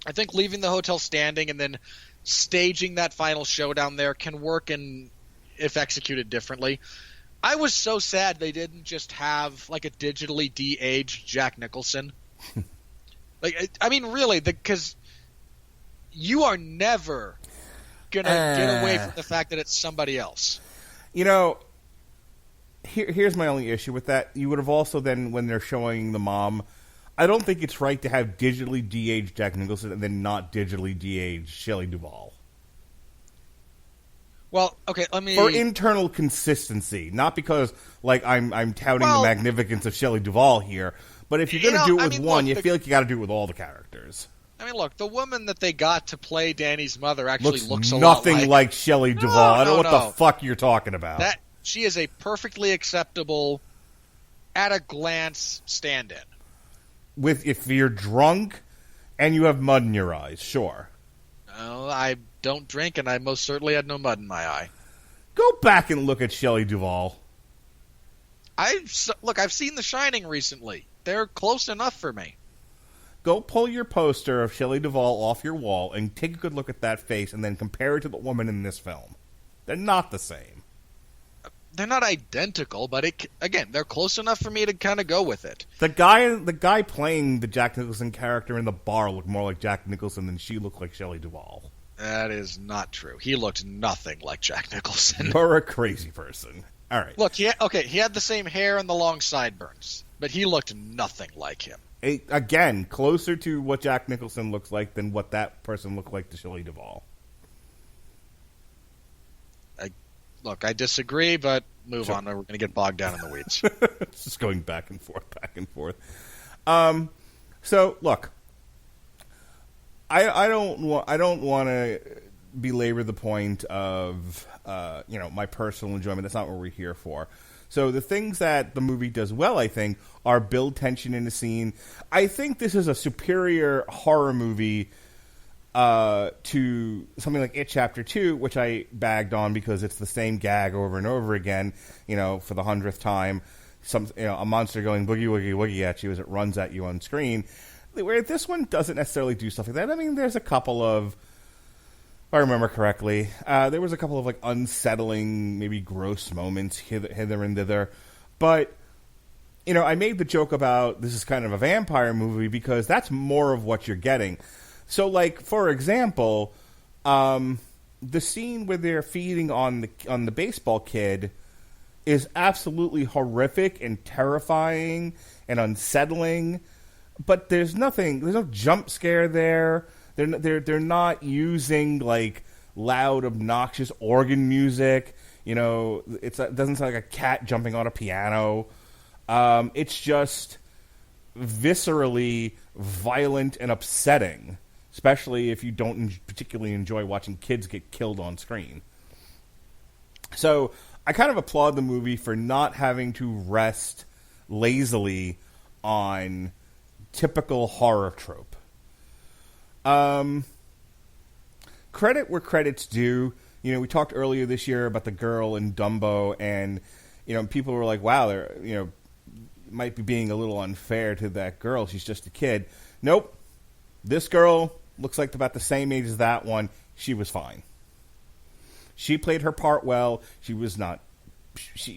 I think leaving the hotel standing and then staging that final showdown there can work, and if executed differently. I was so sad they didn't just have like a digitally de-aged Jack Nicholson. Really, because you are never gonna get away from the fact that it's somebody else. Here's my only issue with that. You would have also then, when they're showing the mom, I don't think it's right to have digitally de-aged Jack Nicholson and then not digitally de-aged Shelley Duvall. Well, okay, let me... For internal consistency, not because, I'm touting the magnificence of Shelley Duvall here, but if you're going to do it with one, you feel like you got to do it with all the characters. Look, the woman that they got to play Danny's mother actually looks a lot nothing like Shelley Duvall. I don't know what the fuck you're talking about. She is a perfectly acceptable, at-a-glance stand-in. If you're drunk and you have mud in your eyes, sure. No, I don't drink, and I most certainly had no mud in my eye. Go back and look at Shelley Duvall. I've seen The Shining recently. They're close enough for me. Go pull your poster of Shelley Duvall off your wall and take a good look at that face and then compare it to the woman in this film. They're not the same. They're not identical, but they're close enough for me to kind of go with it. The guy playing the Jack Nicholson character in the bar looked more like Jack Nicholson than she looked like Shelley Duvall. That is not true. He looked nothing like Jack Nicholson. You're a crazy person. All right. Look, he had the same hair and the long sideburns, but he looked nothing like him. Again, closer to what Jack Nicholson looks like than what that person looked like to Shelley Duvall. I disagree, but move on. We're going to get bogged down in the weeds. It's just going back and forth, back and forth. So, look, I don't want to belabor the point of my personal enjoyment. That's not what we're here for. So the things that the movie does well, I think, are build tension in the scene. I think this is a superior horror movie to something like It Chapter 2, which I bagged on because it's the same gag over and over again, for the 100th time. A monster going boogie woogie woogie at you as it runs at you on screen. Where this one doesn't necessarily do stuff like that. There's a couple of, if I remember correctly, there was a couple of unsettling, maybe gross moments hither and thither. But, I made the joke about this is kind of a vampire movie because that's more of what you're getting. So, for example, the scene where they're feeding on the baseball kid is absolutely horrific and terrifying and unsettling. But there's no jump scare there. they're not using like loud, obnoxious organ music. You know, it doesn't sound like a cat jumping on a piano. It's just viscerally violent and upsetting, especially if you don't particularly enjoy watching kids get killed on screen. So I kind of applaud the movie for not having to rest lazily on typical horror trope. Credit where credit's due. You know, we talked earlier this year about the girl in Dumbo, and, you know, people were like, wow, they're, you know, might be being a little unfair to that girl. She's just a kid. Nope. This girl looks like about the same age as that one. She was fine. She played her part well. She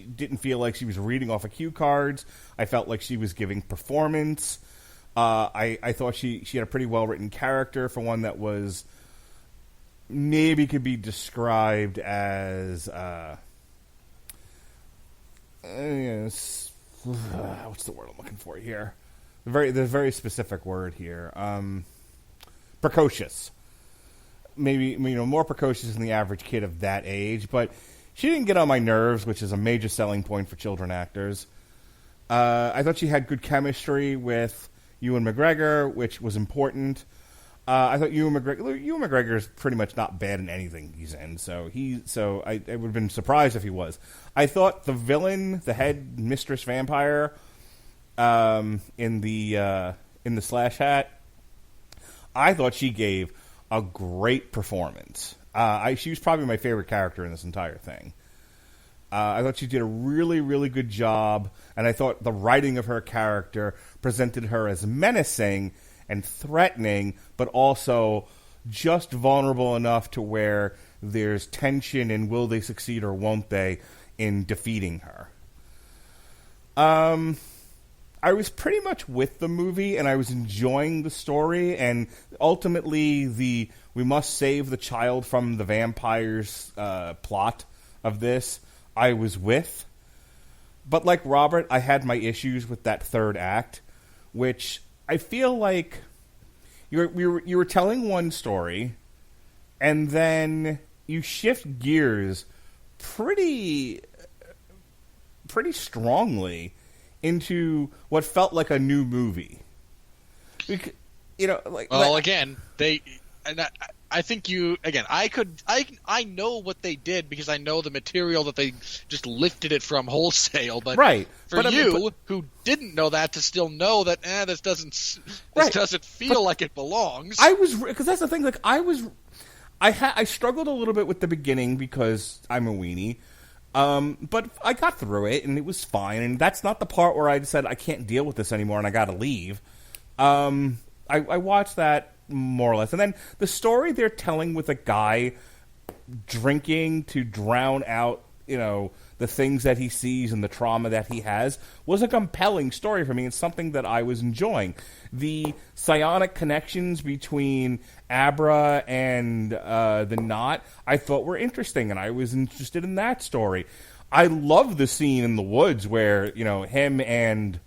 didn't feel like she was reading off of cue cards. I felt like she was giving performance. I thought she had a pretty well-written character for one that was maybe could be described as what's the word I'm looking for here? The very specific word here. Precocious. Maybe, you know, more precocious than the average kid of that age, but she didn't get on my nerves, which is a major selling point for children actors. I thought she had good chemistry with Ewan McGregor, which was important. I thought Ewan McGregor is pretty much not bad in anything he's in, so I would have been surprised if he was. I thought the villain, the head mistress vampire, in the Slash Hat, I thought she gave a great performance. She was probably my favorite character in this entire thing. I thought she did a really, really good job, and I thought the writing of her character presented her as menacing and threatening, but also just vulnerable enough to where there's tension in will they succeed or won't they in defeating her. I was pretty much with the movie, and I was enjoying the story, and ultimately we must save the child from the vampires plot of this, I was with. But like Robert, I had my issues with that third act, which I feel like you were telling one story, and then you shift gears pretty strongly into what felt like a new movie. You know, again, I think I know what they did because I know the material that they just lifted it from wholesale. But right. Who didn't know that, to still know that this doesn't feel like it belongs. Because that's the thing. Like I struggled a little bit with the beginning because I'm a weenie. But I got through it and it was fine. And that's not the part where I said I can't deal with this anymore and I got to leave. I watched that more or less. And then the story they're telling with a guy drinking to drown out, you know, the things that he sees and the trauma that he has was a compelling story for me. It's something that I was enjoying. The psionic connections between Abra and the Knot I thought were interesting, and I was interested in that story. I love the scene in the woods where, you know, him and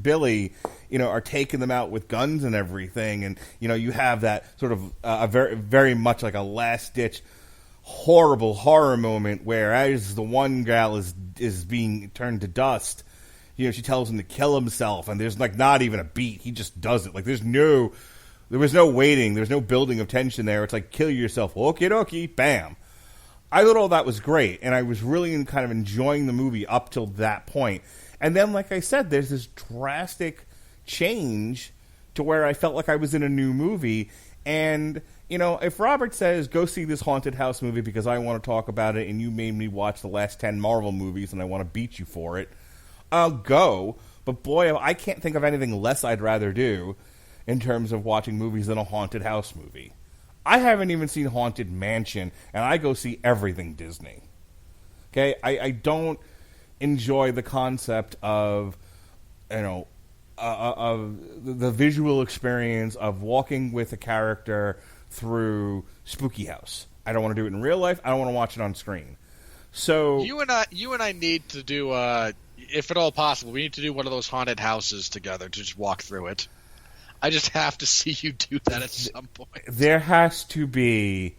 Billy, you know, are taking them out with guns and everything, and, you know, you have that sort of a very, very much like a last-ditch horrible horror moment where as the one gal is being turned to dust, you know, she tells him to kill himself, and there's like not even a beat. He just does it. Like there was no waiting. There's no building of tension there. It's like, kill yourself. Okie dokie. Bam. I thought all that was great, and I was really kind of enjoying the movie up till that point. And then, like I said, there's this drastic change to where I felt like I was in a new movie. And, you know, if Robert says, go see this haunted house movie because I want to talk about it and you made me watch the last 10 Marvel movies and I want to beat you for it, I'll go. But boy, I can't think of anything less I'd rather do in terms of watching movies than a haunted house movie. I haven't even seen Haunted Mansion, and I go see everything Disney. Okay? I don't enjoy the concept of, you know, of the visual experience of walking with a character through Spooky House. I don't want to do it in real life. I don't want to watch it on screen. So you and I need to do, if at all possible, we need to do one of those haunted houses together to just walk through it. I just have to see you do that at some point. There has to be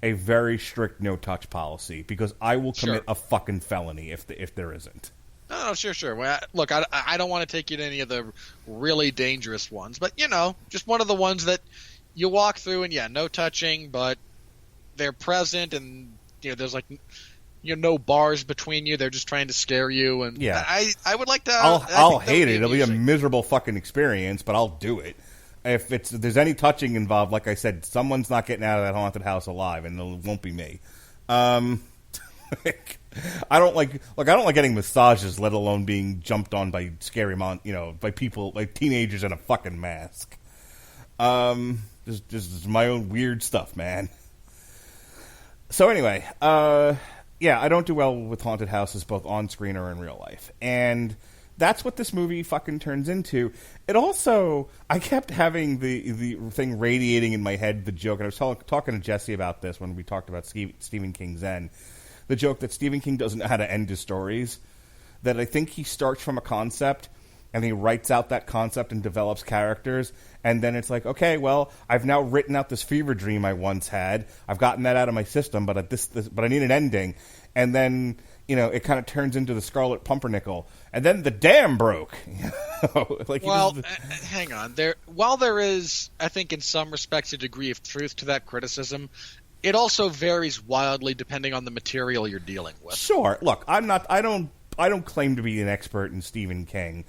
a very strict no-touch policy, because I will commit a fucking felony if there isn't. Oh, sure. Well, look, I don't want to take you to any of the really dangerous ones, but, just one of the ones that you walk through and, no touching, but they're present and, there's no bars between you. They're just trying to scare you. And I would like to. I'll hate it. It'll be a miserable fucking experience, but I'll do it. If there's any touching involved, like I said, someone's not getting out of that haunted house alive, and it won't be me. I don't like getting massages, let alone being jumped on by scary by people, like teenagers in a fucking mask. Just my own weird stuff, man. So anyway, I don't do well with haunted houses, both on screen or in real life, and that's what this movie fucking turns into. It also, I kept having the thing radiating in my head, the joke, and I was talking to Jesse about this when we talked about Stephen King's Zen. The joke that Stephen King doesn't know how to end his stories, that I think he starts from a concept, and he writes out that concept and develops characters, and then it's like, okay, well, I've now written out this fever dream I once had. I've gotten that out of my system, but I need an ending. And then, it kind of turns into the Scarlet Pumpernickel. And then the dam broke. Hang on. While there is, I think, in some respects, a degree of truth to that criticism, it also varies wildly depending on the material you're dealing with. Sure. Look, I don't claim to be an expert in Stephen King.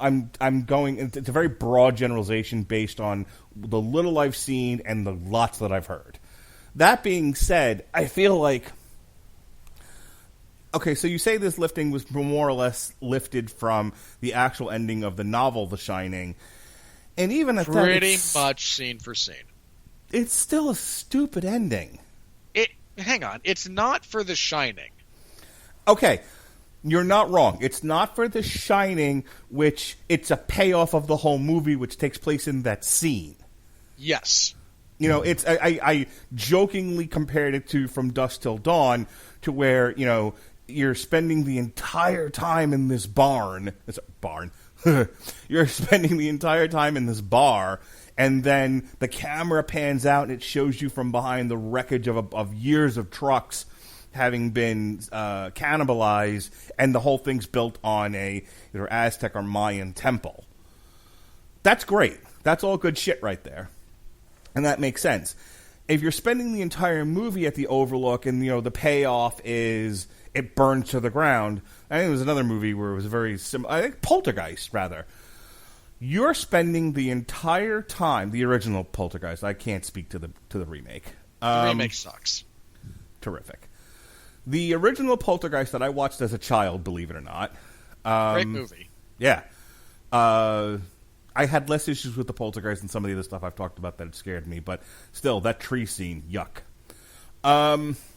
It's a very broad generalization based on the little I've seen and the lots that I've heard. That being said, I feel like, okay, so you say this lifting was more or less lifted from the actual ending of the novel The Shining, and even at pretty much scene for scene. It's still a stupid ending. Hang on, it's not for The Shining. Okay, you're not wrong. It's not for The Shining, which it's a payoff of the whole movie, which takes place in that scene. Yes. It's I jokingly compared it to From Dusk Till Dawn, to where, you're spending the entire time in this barn. It's a barn. You're spending the entire time in this bar, and then the camera pans out and it shows you from behind the wreckage of years of trucks having been cannibalized, and the whole thing's built on either Aztec or Mayan temple. That's great. That's all good shit right there. And that makes sense. If you're spending the entire movie at the Overlook and, the payoff is it burns to the ground. I think there was another movie where it was very similar. I think Poltergeist, rather. You're spending the entire time, the original Poltergeist. I can't speak to the remake. The remake sucks. Terrific. The original Poltergeist that I watched as a child, believe it or not. Great movie. Yeah. I had less issues with the Poltergeist than some of the other stuff I've talked about that scared me, but still, that tree scene, yuck.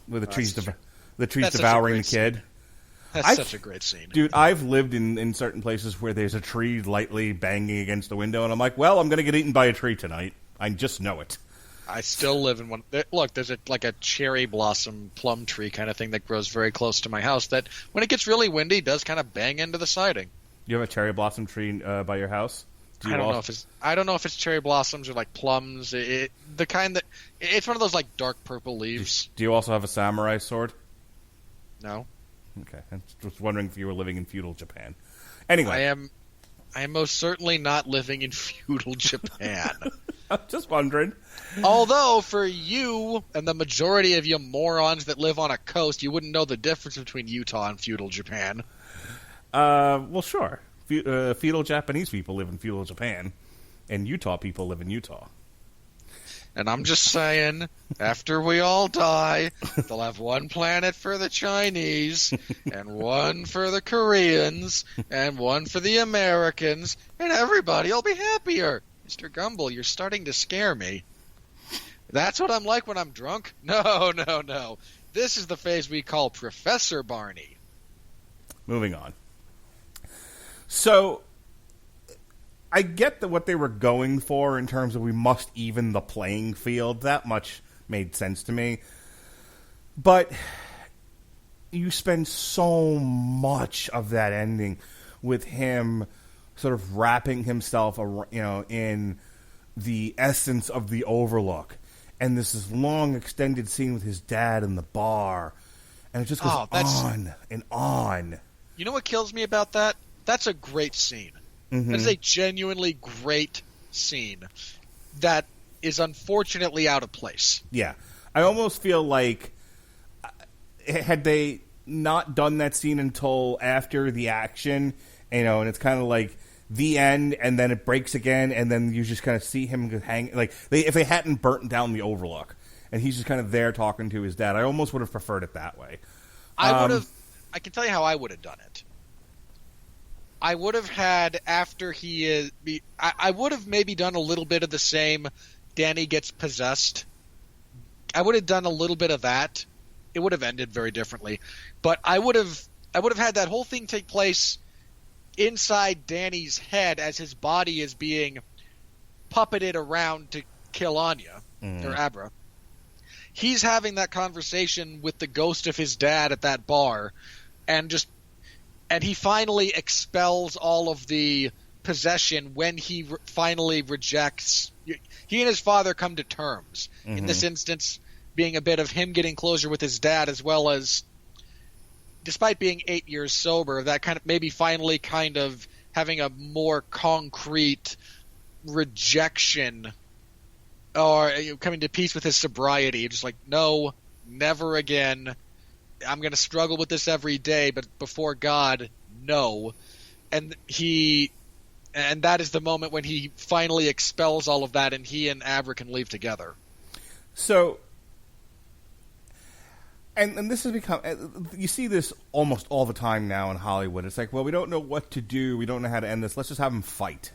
With the trees devouring the kid. That's such a great scene. Dude, I've lived in certain places where there's a tree lightly banging against the window, and I'm like, well, I'm going to get eaten by a tree tonight. I just know it. I still live in one. Look, there's a cherry blossom plum tree kind of thing that grows very close to my house that, when it gets really windy, does kind of bang into the siding. You have a cherry blossom tree by your house? I don't know if it's cherry blossoms or like plums. The kind that it's one of those like dark purple leaves. Do you also have a samurai sword? No. Okay, I was wondering if you were living in feudal Japan. Anyway, I am most certainly not living in feudal Japan. Just wondering. Although, for you and the majority of you morons that live on a coast, you wouldn't know the difference between Utah and feudal Japan. Well, sure. Feudal Japanese people live in feudal Japan, and Utah people live in Utah. And I'm just saying, after we all die, they'll have one planet for the Chinese, and one for the Koreans, and one for the Americans, and everybody will be happier. Mr. Gumble, you're starting to scare me. That's what I'm like when I'm drunk? No. This is the phase we call Professor Barney. Moving on. So, I get what they were going for in terms of we must even the playing field. That much made sense to me. But you spend so much of that ending with him sort of wrapping himself, in the essence of the Overlook, and this long extended scene with his dad in the bar, and it just goes on and on. You know what kills me about that? That's a great scene. Mm-hmm. That is a genuinely great scene that is unfortunately out of place. Yeah. I almost feel like had they not done that scene until after the action, and it's kind of like the end, and then it breaks again, and then you just kind of see him hang. Like if they hadn't burnt down the Overlook, and he's just kind of there talking to his dad, I almost would have preferred it that way. I would have. I can tell you how I would have done it. I would have had after he is. I would have maybe done a little bit of the same. Danny gets possessed. I would have done a little bit of that. It would have ended very differently, but I would have had that whole thing take place inside Danny's head as his body is being puppeted around to kill Anya or Abra. He's having that conversation with the ghost of his dad at that bar, and he finally expels all of the possession when he finally rejects. He and his father come to terms. In this instance, being a bit of him getting closure with his dad, as well as, despite being 8 years sober, that kind of maybe finally kind of having a more concrete rejection or coming to peace with his sobriety. Just like, no, never again. I'm going to struggle with this every day, but before God, no. And that is the moment when he finally expels all of that, and he and Abra can leave together. So, and this has become, you see this almost all the time now in Hollywood. It's like, well, we don't know what to do. We don't know how to end this. Let's just have them fight.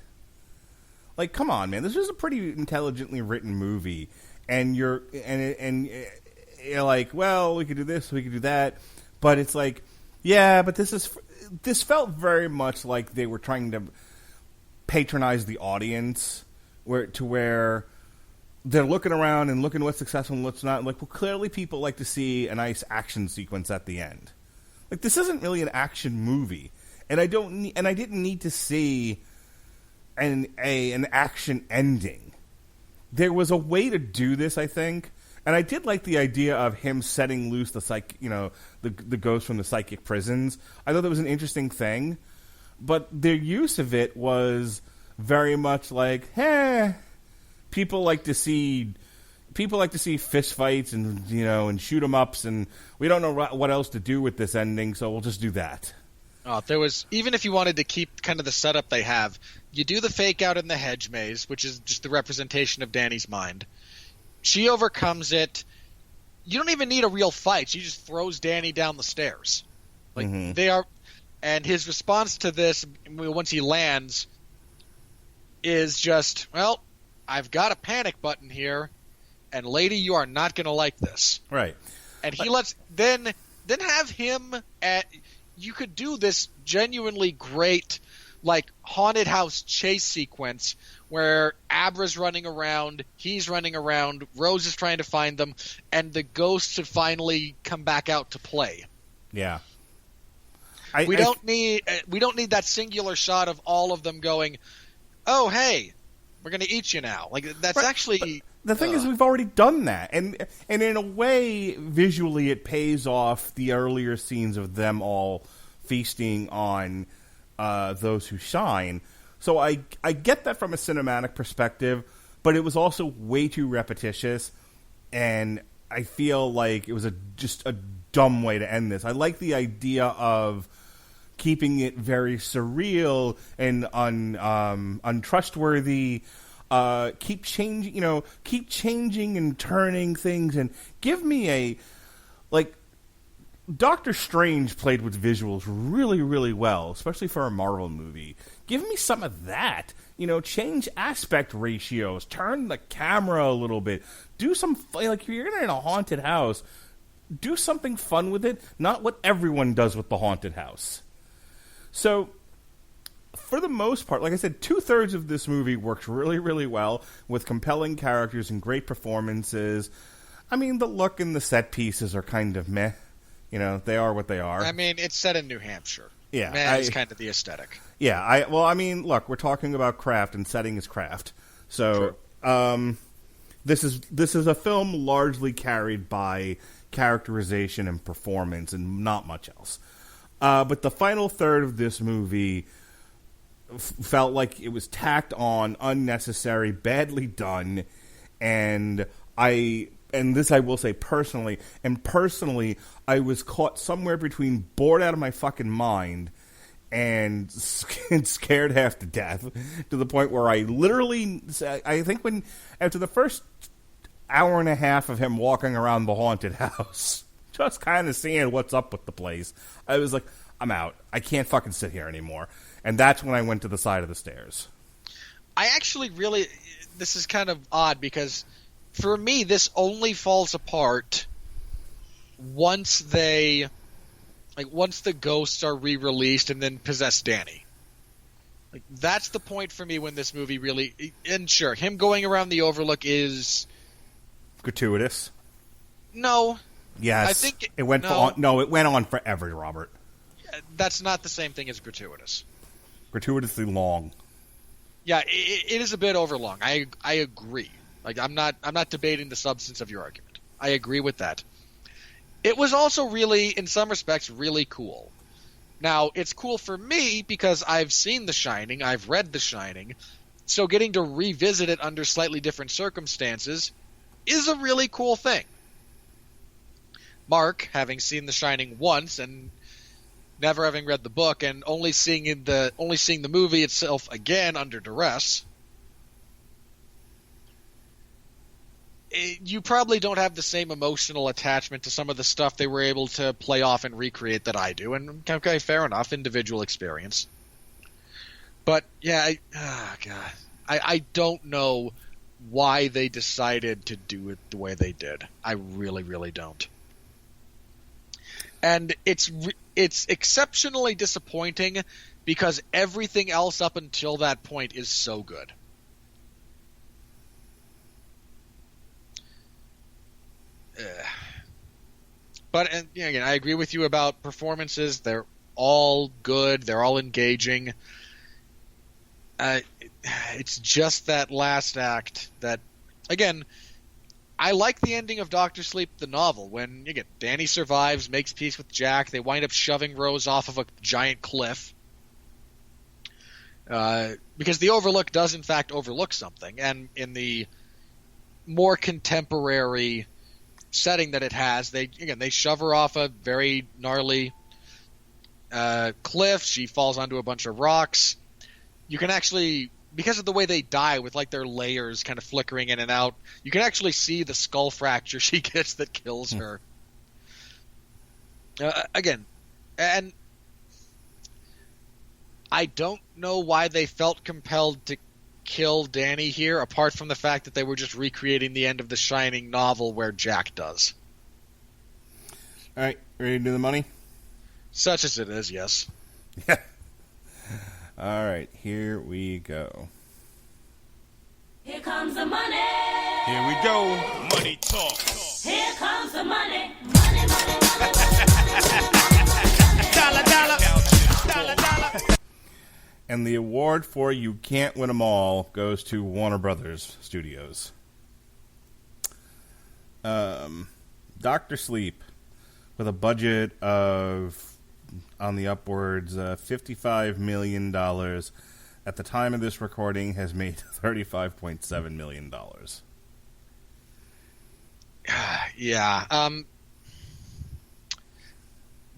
Like, come on, man. This is a pretty intelligently written movie. And you're like, well, we could do this, we could do that. But it's like, yeah, but this felt very much like they were trying to patronize the audience where they're looking around and looking what's successful and what's not. Like, well, clearly people like to see a nice action sequence at the end. Like, this isn't really an action movie, and I didn't need to see an action ending. There was a way to do this, I think, and I did like the idea of him setting loose the ghost from the psychic prisons. I thought that was an interesting thing, but their use of it was very much like, people like to see fist fights and shoot 'em ups, and we don't know what else to do with this ending, so we'll just do that. There was, even if you wanted to keep kind of the setup they have, you do the fake out in the hedge maze, which is just the representation of Danny's mind. She overcomes it. You don't even need a real fight. She just throws Danny down the stairs. They are, and his response to this, once he lands, is just, well, I've got a panic button here, and lady, you are not going to like this. Right. And he lets, then have him you could do this genuinely great, like, haunted house chase sequence where Abra's running around, he's running around, Rose is trying to find them, and the ghosts have finally come back out to play. Yeah. We don't need that singular shot of all of them going, oh, hey, we're going to eat you now. Like, that's right. Actually... The thing is, we've already done that. And in a way, visually, it pays off the earlier scenes of them all feasting on those who shine. So I get that from a cinematic perspective, but it was also way too repetitious, and I feel like it was just a dumb way to end this. I like the idea of keeping it very surreal and untrustworthy. Keep changing and turning things, and give me Doctor Strange played with visuals really, really well, especially for a Marvel movie. Give me some of that. Change aspect ratios, turn the camera a little bit, do some if you're in a haunted house, do something fun with it, not what everyone does with the haunted house. So, for the most part, like I said, 2/3 of this movie works really, really well with compelling characters and great performances. I mean, the look and the set pieces are kind of meh. They are what they are. I mean, it's set in New Hampshire. Yeah. Meh is kind of the aesthetic. Yeah. Look, we're talking about craft, and setting is craft. So, This is a film largely carried by characterization and performance and not much else. But the final third of this movie felt like it was tacked on, unnecessary, badly done, and this I will say personally, I was caught somewhere between bored out of my fucking mind and scared half to death, to the point where I literally, I think after the first hour and a half of him walking around the haunted house, just kind of seeing what's up with the place, I was like, I'm out. I can't fucking sit here anymore. And that's when I went to the side of the stairs. I actually really, this is kind of odd because for me, this only falls apart once the ghosts are re-released and then possess Danny. Like, that's the point for me when this movie really, and sure, him going around the Overlook is gratuitous. No. Yes. I think it went on. No, it went on forever, Robert. That's not the same thing as gratuitous. Gratuitously long. Yeah, it is a bit overlong. I agree. Like, I'm not debating the substance of your argument. I agree with that. It was also really, in some respects, really cool. Now, it's cool for me because I've seen The Shining, I've read The Shining, so getting to revisit it under slightly different circumstances is a really cool thing. Mark, having seen The Shining once and never having read the book and only seeing the movie itself again under duress, you probably don't have the same emotional attachment to some of the stuff they were able to play off and recreate that I do. And okay, fair enough, individual experience. But yeah, I don't know why they decided to do it the way they did. I really, really don't. And it's exceptionally disappointing because everything else up until that point is so good. But again, I agree with you about performances. They're all good. They're all engaging. It's just that last act that, again, I like the ending of Dr. Sleep, the novel, when, again, Danny survives, makes peace with Jack. They wind up shoving Rose off of a giant cliff. Because the Overlook does, in fact, overlook something. And in the more contemporary setting that it has, they shove her off a very gnarly cliff. She falls onto a bunch of rocks. You can actually, because of the way they die with like their layers kind of flickering in and out, you can actually see the skull fracture she gets that kills her. Again, and I don't know why they felt compelled to kill Danny here, apart from the fact that they were just recreating the end of the Shining novel where Jack does. All right, ready to do the money? Such as it is, yes. Yeah. All right, here we go. Here comes the money. Here we go. Money talk. Here comes the money. Money, money, money. Dollar, dollar. Dollar, dollar. And the award for You Can't Win 'Em All goes to Warner Brothers Studios. Dr. Sleep, with a budget of, on the upwards, $55 million, at the time of this recording has made $35.7 million. Yeah.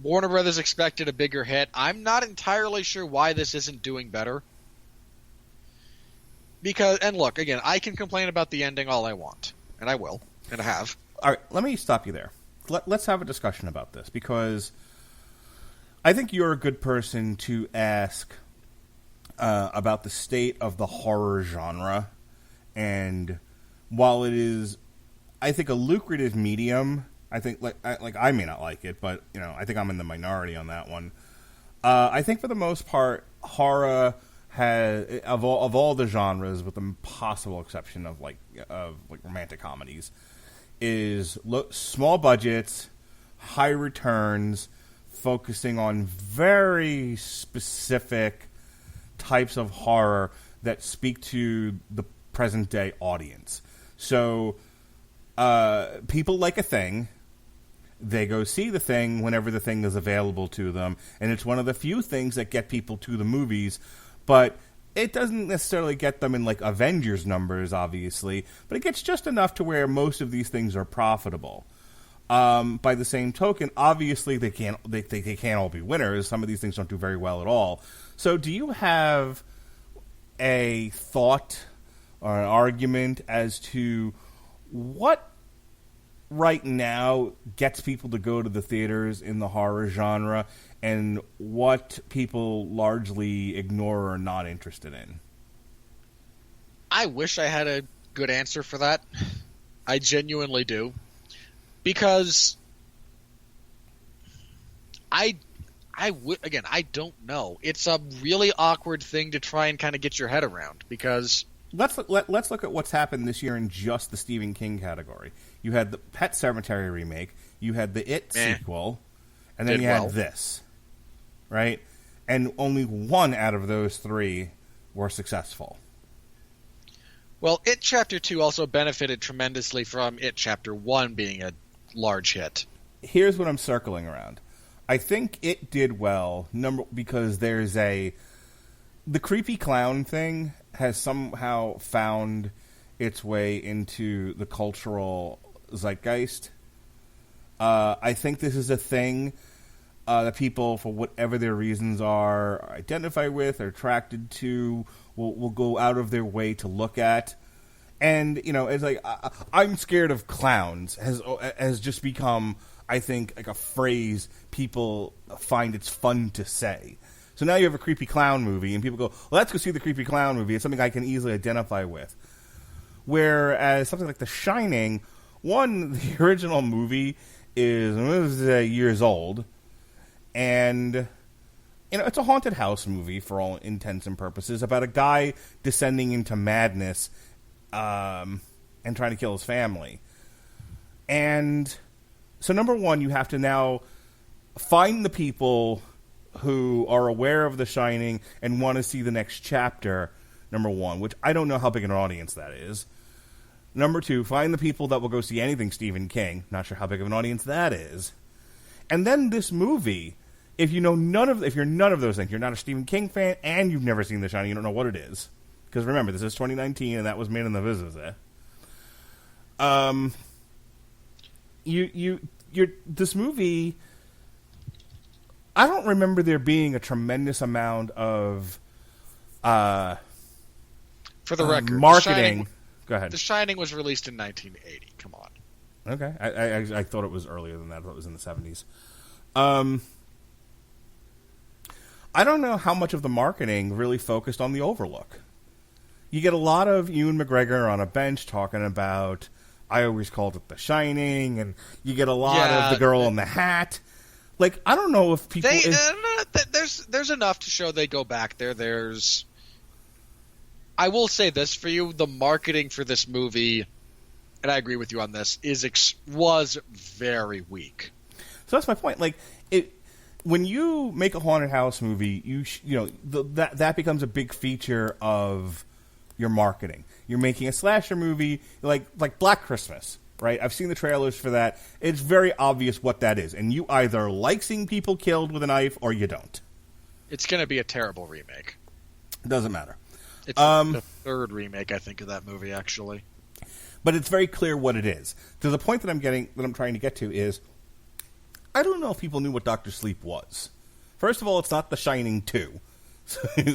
Warner Brothers expected a bigger hit. I'm not entirely sure why this isn't doing better. Because, and look, again, I can complain about the ending all I want. And I will. And I have. All right, let me stop you there. Let's have a discussion about this, because I think you're a good person to ask about the state of the horror genre. And while it is, I think, a lucrative medium, I think, I may not like it, but, I think I'm in the minority on that one. I think for the most part, horror has, of all the genres, with the possible exception of romantic comedies, is small budgets, high returns, focusing on very specific types of horror that speak to the present day audience. So people like a thing. They go see the thing whenever the thing is available to them, and it's one of the few things that get people to the movies, but it doesn't necessarily get them in, like, Avengers numbers, obviously, but it gets just enough to where most of these things are profitable. By the same token, obviously they can't all be winners. Some of these things don't do very well at all. So do you have a thought or an argument as to what right now gets people to go to the theaters in the horror genre, and what people largely ignore or are not interested in? I wish I had a good answer for that. I genuinely do. Because I don't know. It's a really awkward thing to try and kind of get your head around, because let's look at what's happened this year in just the Stephen King category. You had the Pet Sematary remake, you had the It sequel, and then you had this, right? And only one out of those three were successful. Well, It Chapter 2 also benefited tremendously from It Chapter 1 being a large hit. Here's what I'm circling around. I think it did well, because there's the creepy clown thing has somehow found its way into the cultural zeitgeist. I think this is a thing that people, for whatever their reasons are, identify with, are attracted to, will go out of their way to look at. And, it's like, I'm scared of clowns has just become, I think, like a phrase people find it's fun to say. So now you have a creepy clown movie, and people go, well, let's go see the creepy clown movie. It's something I can easily identify with. Whereas something like The Shining, the original movie is years old, and it's a haunted house movie for all intents and purposes about a guy descending into madness and trying to kill his family. And so, number one, you have to now find the people who are aware of The Shining and want to see the next chapter, number one, which I don't know how big an audience that is. Number two, find the people that will go see anything Stephen King. Not sure how big of an audience that is. And then this movie, if you're none of those things, you're not a Stephen King fan and you've never seen The Shining, you don't know what it is. Because remember, this is 2019 and that was made in the Viziza. This movie, I don't remember there being a tremendous amount of for the record, marketing. Go ahead. The Shining was released in 1980. Come on. Okay, I thought it was earlier than that. I thought it was in the 70s. I don't know how much of the marketing really focused on the Overlook. You get a lot of Ewan McGregor on a bench talking about, I always called it The Shining, and you get a lot of the girl in the hat. Like, I don't know if people... There's enough to show they go back there. I will say this for you, the marketing for this movie, and I agree with you on this, was very weak. So that's my point. Like, when you make a haunted house movie, that becomes a big feature of your marketing. You're making a slasher movie like Black Christmas, right? I've seen the trailers for that. It's very obvious what that is, and you either like seeing people killed with a knife or you don't. It's going to be a terrible remake. It doesn't matter. It's the third remake, I think, of that movie, actually. But it's very clear what it is. To the point that I'm trying to get to is, I don't know if people knew what Dr. Sleep was. First of all, it's not The Shining 2.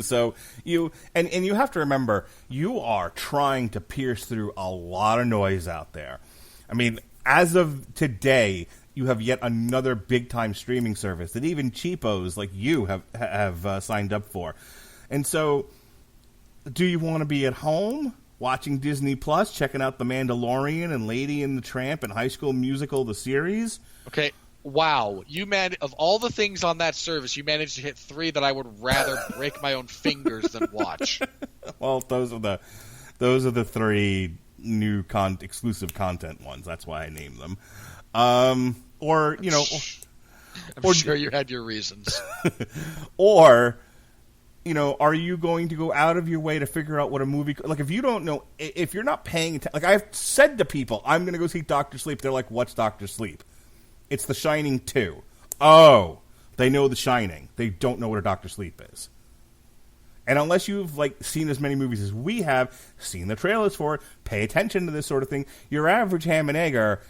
So you have to remember, you are trying to pierce through a lot of noise out there. I mean, as of today, you have yet another big-time streaming service that even cheapos like you have signed up for. And so, do you want to be at home watching Disney Plus, checking out The Mandalorian and Lady and the Tramp and High School Musical, the series? Okay, wow. Of all the things on that service, you managed to hit 3 that I would rather break my own fingers than watch. Well, those are the 3 new exclusive content ones. That's why I named them. I'm sure you had your reasons. Or are you going to go out of your way to figure out what a movie... Like, if you don't know... If you're not paying attention... Like, I've said to people, I'm going to go see Dr. Sleep. They're like, what's Dr. Sleep? It's The Shining 2. Oh, they know The Shining. They don't know what a Dr. Sleep is. And unless you've, seen as many movies as we have, seen the trailers for it, pay attention to this sort of thing, your average ham and egger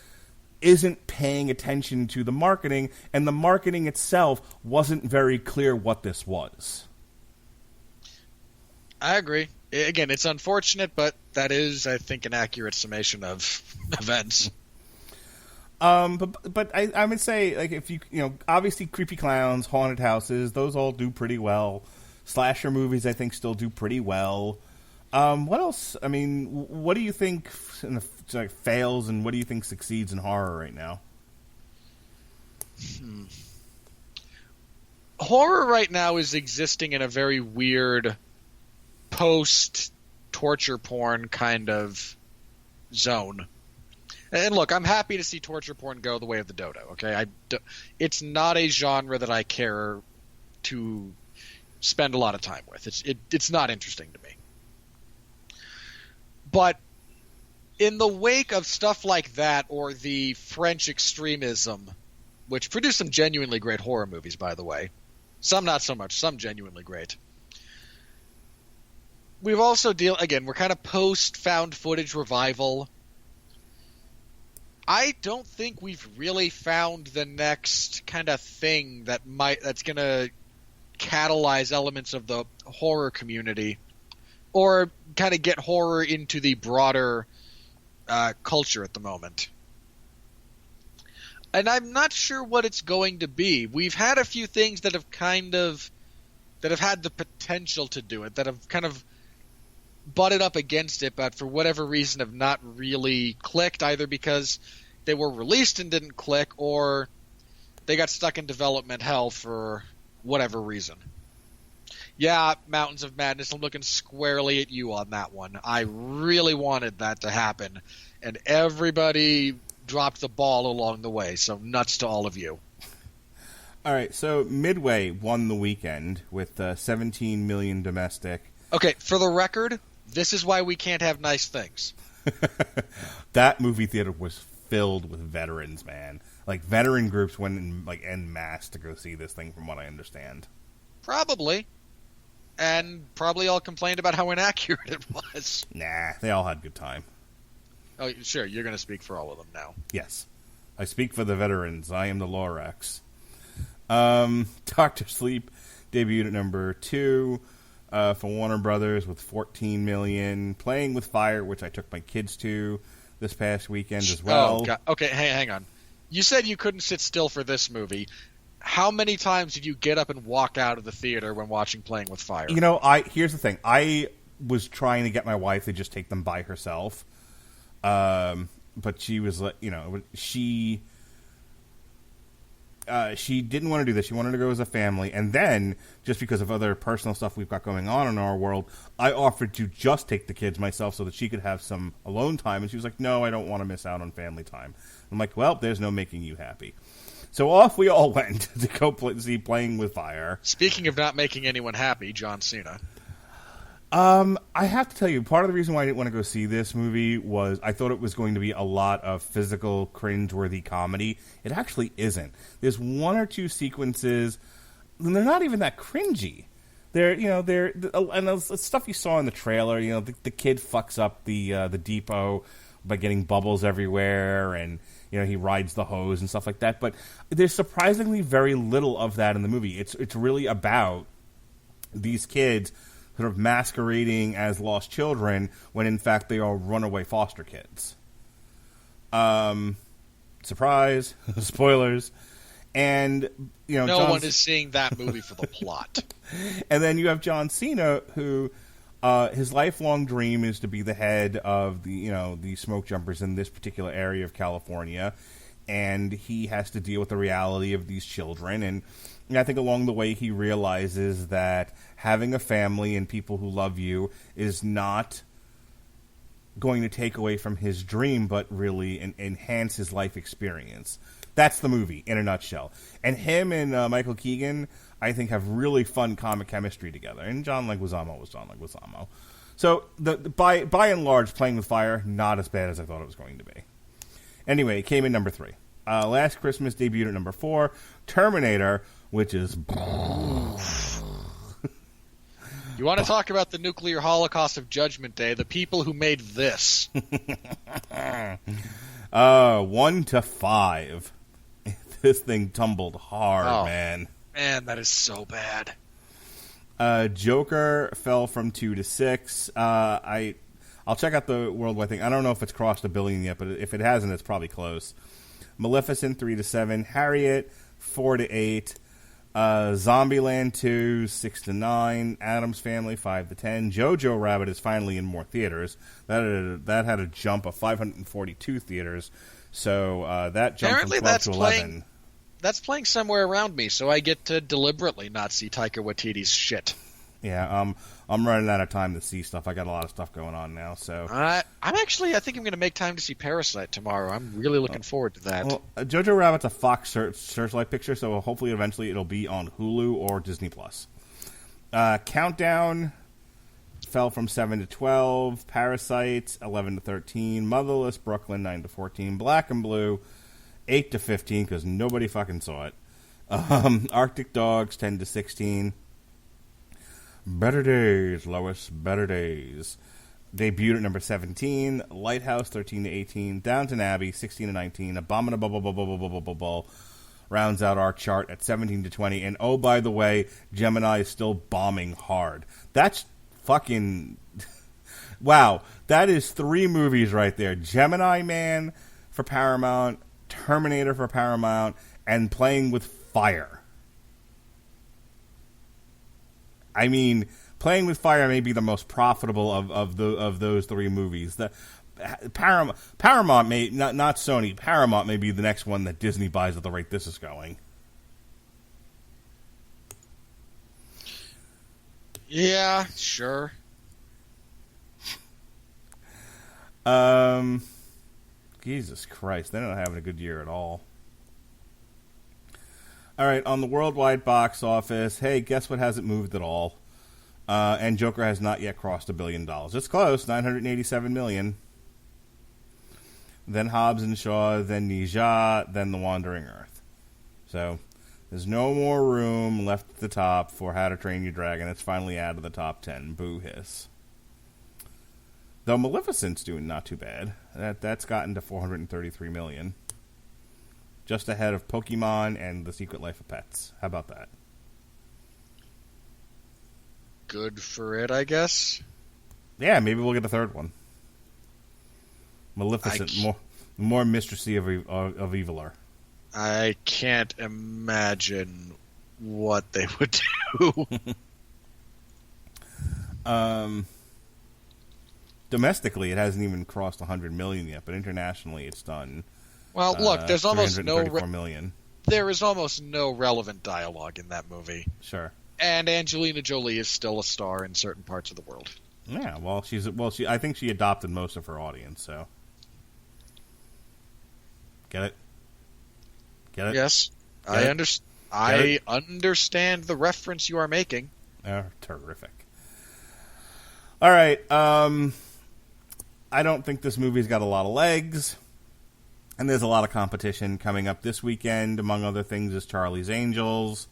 isn't paying attention to the marketing, and the marketing itself wasn't very clear what this was. I agree. Again, it's unfortunate, but that is, I think, an accurate summation of events. But I would say, if obviously creepy clowns, haunted houses, those all do pretty well. Slasher movies, I think, still do pretty well. What else? I mean, what do you think fails, and what do you think succeeds in horror right now? Horror right now is existing in a very weird post-torture porn kind of zone. And look, I'm happy to see torture porn go the way of the dodo, okay? It's not a genre that I care to spend a lot of time with. It's not interesting to me. But in the wake of stuff like that, or the French extremism, which produced some genuinely great horror movies, by the way, some not so much, some genuinely great, we've also we're kind of post-found footage revival. I don't think we've really found the next kind of thing that's going to catalyze elements of the horror community, or kind of get horror into the broader culture at the moment. And I'm not sure what it's going to be. We've had a few things that have had the potential to do it, that have kind of butted up against it, but for whatever reason have not really clicked, either because they were released and didn't click, or they got stuck in development hell for whatever reason. Yeah, Mountains of Madness, I'm looking squarely at you on that one. I really wanted that to happen, and everybody dropped the ball along the way, so nuts to all of you. All right, so Midway won the weekend with 17 million domestic. Okay, for the record, this is why we can't have nice things. That movie theater was filled with veterans, man. Veteran groups went in, en masse to go see this thing, from what I understand. Probably. And probably all complained about how inaccurate it was. Nah, they all had a good time. Oh, sure, you're going to speak for all of them now. Yes. I speak for the veterans. I am the Lorax. Dr. Sleep debuted at number 2 for Warner Brothers with 14 million. Playing with Fire, which I took my kids to this past weekend as well. Oh, God. Okay, hang on. You said you couldn't sit still for this movie. How many times did you get up and walk out of the theater when watching Playing with Fire? Here's the thing. I was trying to get my wife to just take them by herself. But she was she didn't want to do this. She wanted to go as a family. And then, just because of other personal stuff we've got going on in our world, I offered to just take the kids myself so that she could have some alone time. And she was like, no, I don't want to miss out on family time. I'm like, well, there's no making you happy. So off we all went to go see Playing with Fire. Speaking of not making anyone happy, John Cena. I have to tell you, part of the reason why I didn't want to go see this movie was I thought it was going to be a lot of physical, cringe-worthy comedy. It actually isn't. There's one or two sequences, and they're not even that cringy. They're and it's stuff you saw in the trailer. The kid fucks up the depot by getting bubbles everywhere, and he rides the hose and stuff like that. But there's surprisingly very little of that in the movie. It's really about these kids sort of masquerading as lost children when in fact they are runaway foster kids. Surprise, spoilers. And no one is seeing that movie for the plot. And then you have John Cena, who his lifelong dream is to be the head of the smoke jumpers in this particular area of California, and he has to deal with the reality of these children. And I think along the way he realizes that having a family and people who love you is not going to take away from his dream, but really enhance his life experience. That's the movie in a nutshell. And him and Michael Keegan, I think, have really fun comic chemistry together. And John Leguizamo was John Leguizamo. So by and large, Playing with Fire, not as bad as I thought it was going to be. Anyway, it came in number 3. Last Christmas debuted at number 4. Terminator, which is... You want to talk about the nuclear holocaust of Judgment Day, the people who made this. 1 to 5. This thing tumbled hard, man. Man, that is so bad. Joker fell from 2 to 6. I'll check out the worldwide thing. I don't know if it's crossed $1 billion yet, but if it hasn't, it's probably close. Maleficent 3 to 7. Harriet 4 to 8. Zombieland 2 6 to 9. Addams Family 5 to 10. Jojo Rabbit is finally in more theaters. That had a jump of 542 theaters. So that jumped Apparently from 12 to 11. That's playing somewhere around me, so I get to deliberately not see Taika Waititi's shit. Yeah, I'm running out of time to see stuff. I got a lot of stuff going on now. So I think I'm going to make time to see Parasite tomorrow. I'm really looking forward to that. Well, Jojo Rabbit's a Fox Searchlight picture, so hopefully eventually it'll be on Hulu or Disney Plus. Countdown fell from 7 to 12. Parasite 11 to 13. Motherless Brooklyn 9 to 14. Black and Blue 8 to 15 because nobody fucking saw it. Arctic Dogs 10 to 16. Better Days, Lois, Better Days. Debuted at number 17. Lighthouse 13 to 18. Downton Abbey 16 to 19. Abominable rounds out our chart at 17 to 20. And oh, by the way, Gemini is still bombing hard. That's fucking wow. That is 3 movies right there. Gemini Man for Paramount, Terminator for Paramount, and Playing with Fire. I mean, Playing with Fire may be the most profitable of those 3 movies. The Paramount may not Sony. Paramount may be the next one that Disney buys at the rate this is going. Yeah, sure. Jesus Christ, they're not having a good year at all. All right, on the worldwide box office, hey, guess what hasn't moved at all? And Joker has not yet crossed $1 billion. It's close, $987 million. Then Hobbs and Shaw, then Nija, then The Wandering Earth. So there's no more room left at the top for How to Train Your Dragon. It's finally out of the top 10. Boo hiss. Though Maleficent's doing not too bad. That's gotten to $433 million. Just ahead of Pokemon and The Secret Life of Pets. How about that? Good for it, I guess. Yeah, maybe we'll get a third one. Maleficent, more mistressy of eviler. I can't imagine what they would do. Domestically, it hasn't even crossed 100 million yet, but internationally, it's done. Well, look, there's almost million. There is almost no relevant dialogue in that movie. Sure. And Angelina Jolie is still a star in certain parts of the world. Yeah, well, I think she adopted most of her audience, so. Get it? Get it? Yes. I understand the reference you are making. Oh, terrific. All right, I don't think this movie's got a lot of legs. And there's a lot of competition coming up this weekend. Among other things is Charlie's Angels.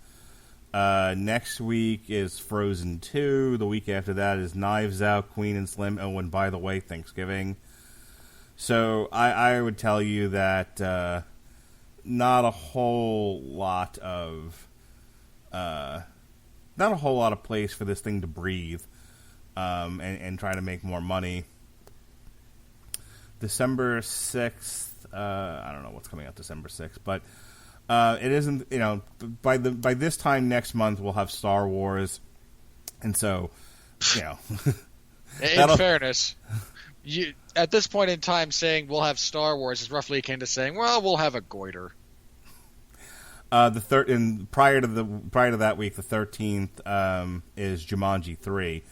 Next week is Frozen 2. The week after that is Knives Out, Queen and Slim. Oh, and by the way, Thanksgiving. So I would tell you that not a whole lot of place for this thing to breathe and try to make more money. December 6th. I don't know what's coming out December 6th, but it isn't. By this time next month we'll have Star Wars, and so in fairness, at this point in time saying we'll have Star Wars is roughly akin to saying, well, we'll have a goiter. Prior to that week, the 13th is Jumanji 3.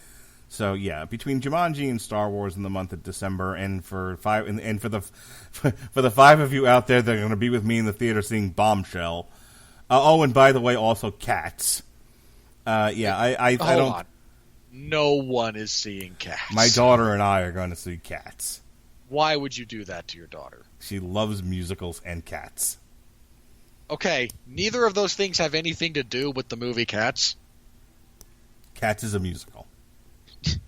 So yeah, between Jumanji and Star Wars in the month of December, and for the 5 of you out there that are going to be with me in the theater seeing Bombshell. And by the way, also Cats. I Hold don't. on. No one is seeing Cats. My daughter and I are going to see Cats. Why would you do that to your daughter? She loves musicals and cats. Okay, neither of those things have anything to do with the movie Cats. Cats is a musical.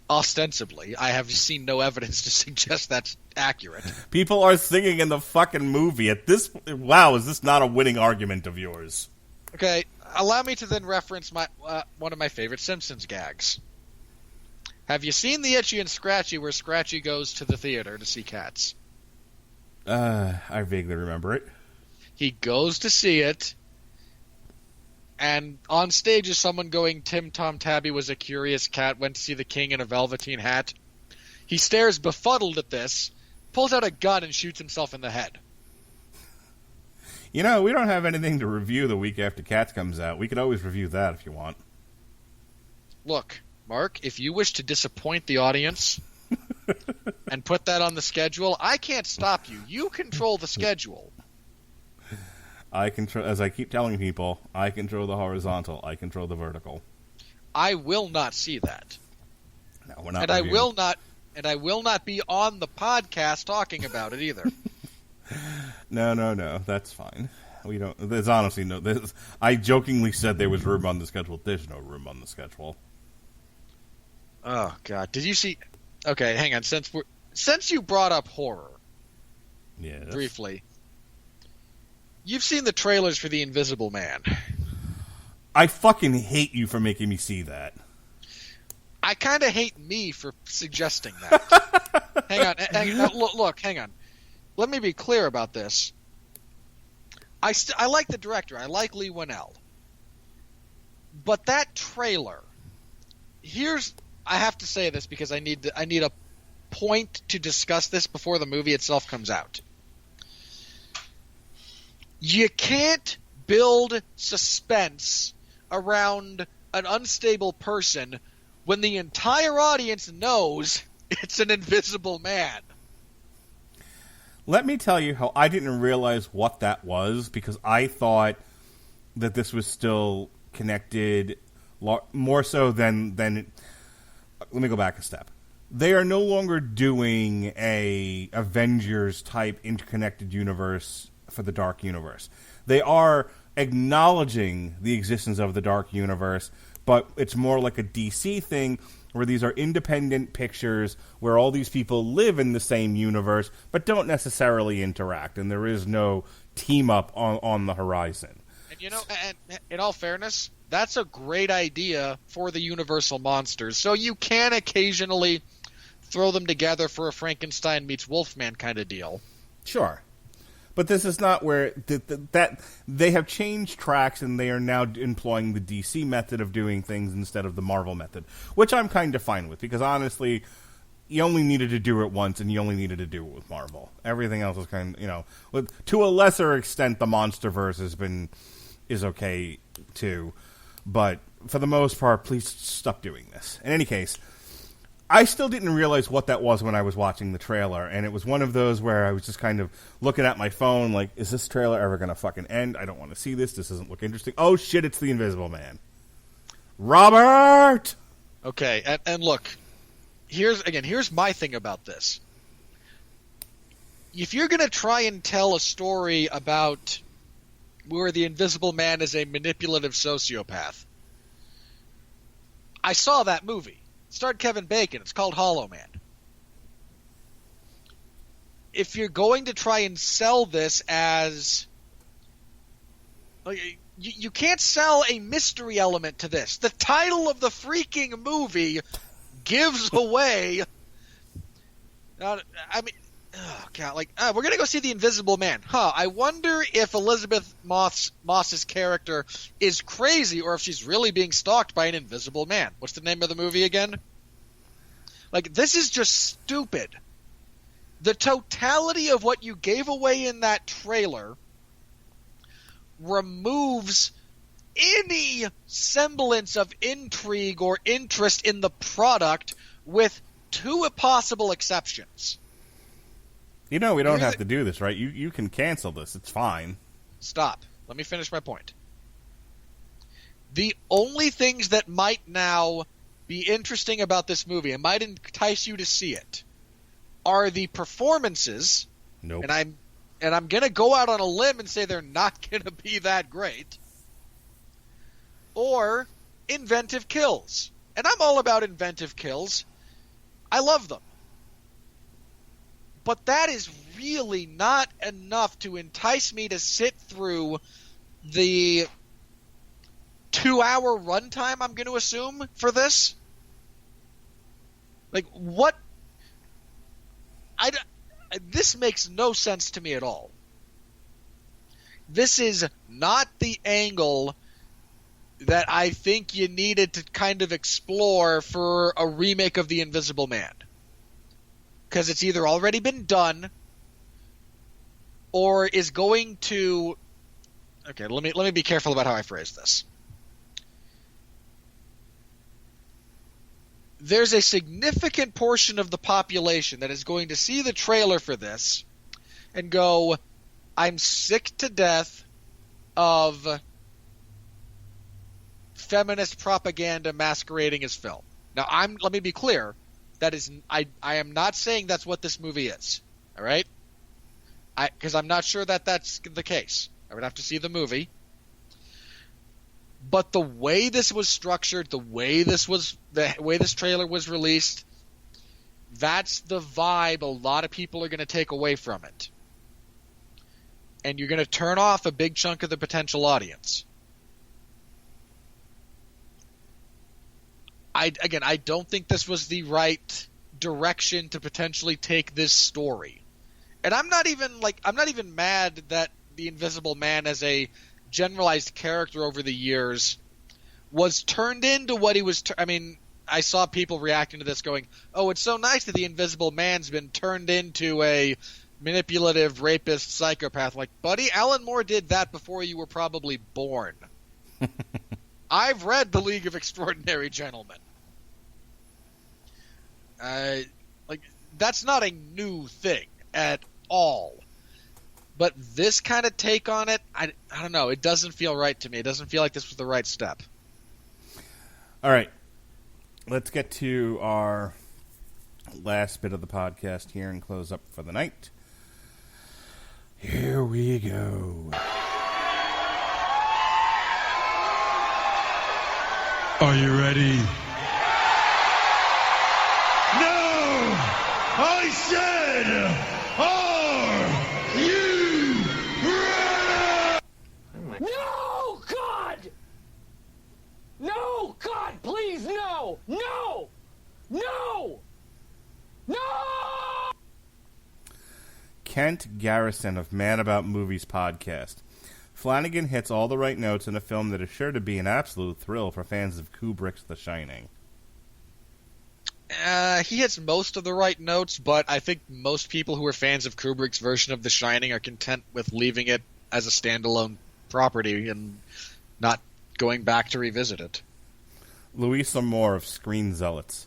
Ostensibly, I have seen no evidence to suggest that's accurate. People are singing in the fucking movie. Wow, is this not a winning argument of yours? Okay, allow me to then reference my one of my favorite Simpsons gags. Have you seen the Itchy and Scratchy where Scratchy goes to the theater to see Cats? I vaguely remember it. He goes to see it, and on stage is someone going, Tim Tom Tabby was a curious cat, went to see the king in a velveteen hat. He stares befuddled at this, pulls out a gun, and shoots himself in the head. You know, we don't have anything to review the week after Cats comes out. We could always review that if you want. Look, Mark, if you wish to disappoint the audience and put that on the schedule, I can't stop you. You control the schedule. I control, as I keep telling people, I control the horizontal, I control the vertical. I will not see that. No, we're not. And I will not be on the podcast talking about it either. No, that's fine. We don't. There's honestly no. I jokingly said there was room on the schedule. There's no room on the schedule. Oh God! Did you see? Okay, hang on. Since you brought up horror, briefly, you've seen the trailers for The Invisible Man. I fucking hate you for making me see that. I kind of hate me for suggesting that. hang on. Look, hang on. Let me be clear about this. I like the director. I like Lee Winnell. But that trailer, I have to say this because I need a point to discuss this before the movie itself comes out. You can't build suspense around an unstable person when the entire audience knows it's an invisible man. Let me tell you how I didn't realize what that was, because I thought that this was still connected more so than let me go back a step. They are no longer doing a Avengers type interconnected universe for the Dark Universe. They are acknowledging the existence of the Dark Universe, but it's more like a DC thing where these are independent pictures where all these people live in the same universe but don't necessarily interact, and there is no team up on the horizon. And you know, and in all fairness, that's a great idea for the Universal monsters. So you can occasionally throw them together for a Frankenstein meets Wolfman kind of deal. Sure. But this is not where that they have changed tracks, and they are now employing the DC method of doing things instead of the Marvel method, which I'm kind of fine with, because honestly, you only needed to do it once, and you only needed to do it with Marvel. Everything else is kind of, to a lesser extent, the MonsterVerse is okay too, but for the most part, please stop doing this. In any case, I still didn't realize what that was when I was watching the trailer, and it was one of those where I was just kind of looking at my phone like, is this trailer ever going to fucking end? I don't want to see this. This doesn't look interesting. Oh, shit, it's the Invisible Man. Robert! Okay, and look, here's my thing about this. If you're going to try and tell a story about where the Invisible Man is a manipulative sociopath, I saw that movie. It starred Kevin Bacon. It's called Hollow Man. If you're going to try and sell this as... You can't sell a mystery element to this. The title of the freaking movie gives away... oh, God, we're going to go see The Invisible Man. I wonder if Elizabeth Moss's character is crazy or if she's really being stalked by an invisible man. What's the name of the movie again? This is just stupid. The totality of what you gave away in that trailer removes any semblance of intrigue or interest in the product, with two possible exceptions. We don't have to do this, right? You can cancel this. It's fine. Stop. Let me finish my point. The only things that might now be interesting about this movie and might entice you to see it are the performances. Nope. And I'm going to go out on a limb and say they're not going to be that great. Or inventive kills. And I'm all about inventive kills. I love them. But that is really not enough to entice me to sit through the 2-hour runtime, I'm going to assume, for this. Like, what? This makes no sense to me at all. This is not the angle that I think you needed to kind of explore for a remake of The Invisible Man. Because it's either already been done or is going to... Okay, let me be careful about how I phrase this. There's a significant portion of the population that is going to see the trailer for this and go, I'm sick to death of feminist propaganda masquerading as film. Now, let me be clear. That is, I am not saying that's what this movie is. All right? Because I'm not sure that that's the case. I would have to see the movie. But the way this was structured, the way this trailer was released, that's the vibe a lot of people are going to take away from it. And you're going to turn off a big chunk of the potential audience. I don't think this was the right direction to potentially take this story. And I'm not even mad that the Invisible Man as a generalized character over the years was turned into what he was. I saw people reacting to this going, oh, it's so nice that the Invisible Man's been turned into a manipulative, rapist, psychopath. Like, buddy, Alan Moore did that before you were probably born. I've read The League of Extraordinary Gentlemen. That's not a new thing at all. But this kind of take on it, I don't know. It doesn't feel right to me. It doesn't feel like this was the right step. All right. Let's get to our last bit of the podcast here and close up for the night. Here we go. Are you ready? No! I said, are you ready? No, God! No, God, please, no! No! No! No! Kent Garrison of Man About Movies podcast. Flanagan hits all the right notes in a film that is sure to be an absolute thrill for fans of Kubrick's The Shining. He hits most of the right notes, but I think most people who are fans of Kubrick's version of The Shining are content with leaving it as a standalone property and not going back to revisit it. Louisa Moore of Screen Zealots.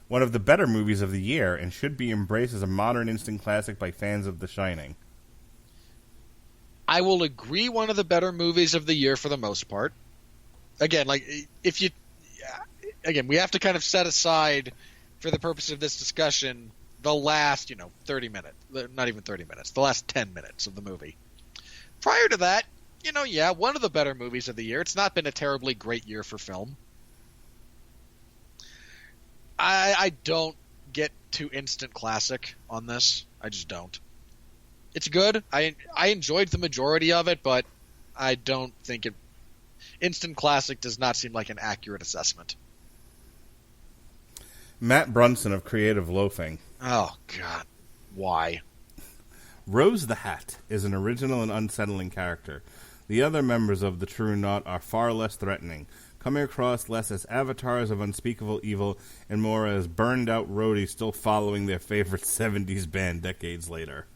One of the better movies of the year and should be embraced as a modern instant classic by fans of The Shining. I will agree, one of the better movies of the year for the most part. Again, we have to kind of set aside, for the purpose of this discussion, the last, 30 minutes, not even 30 minutes, the last 10 minutes of the movie. Prior to that, one of the better movies of the year. It's not been a terribly great year for film. I don't get to instant classic on this. I just don't. It's good. I enjoyed the majority of it, but I don't think it... Instant classic does not seem like an accurate assessment. Matt Brunson of Creative Loafing. Oh, God. Why? Rose the Hat is an original and unsettling character. The other members of the True Knot are far less threatening, coming across less as avatars of unspeakable evil and more as burned-out roadies still following their favorite 70s band decades later.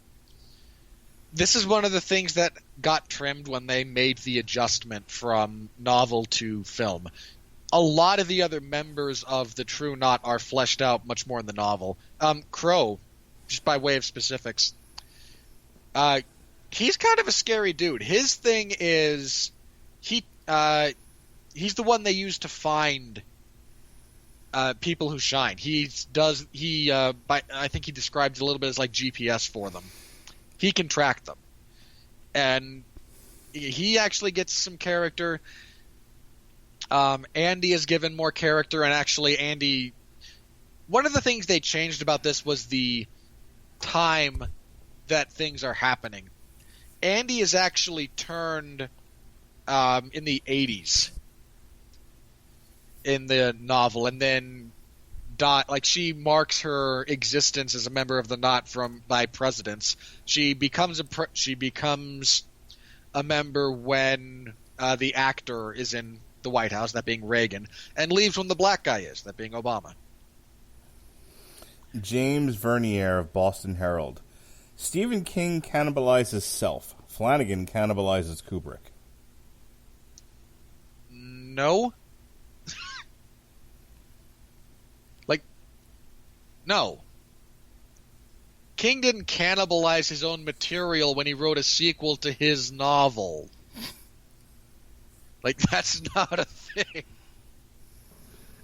this is one of the things that got trimmed when they made the adjustment from novel to film. A lot of the other members of the True Knot are fleshed out much more in the novel. Crow, just by way of specifics, he's kind of a scary dude. His thing is he's the one they use to find people who shine. I think he described it a little bit as like GPS for them. He can track them, and he actually gets some character. Andy is given more character, and actually Andy, one of the things they changed about this was the time that things are happening. Andy is actually turned in the 80s in the novel, and then she marks her existence as a member of the Knot by presidents. She becomes a member when the actor is in the White House, that being Reagan, and leaves when the black guy is, that being Obama. James Vernier of Boston Herald. Stephen King cannibalizes self. Flanagan cannibalizes Kubrick. No. No. King didn't cannibalize his own material when he wrote a sequel to his novel. That's not a thing.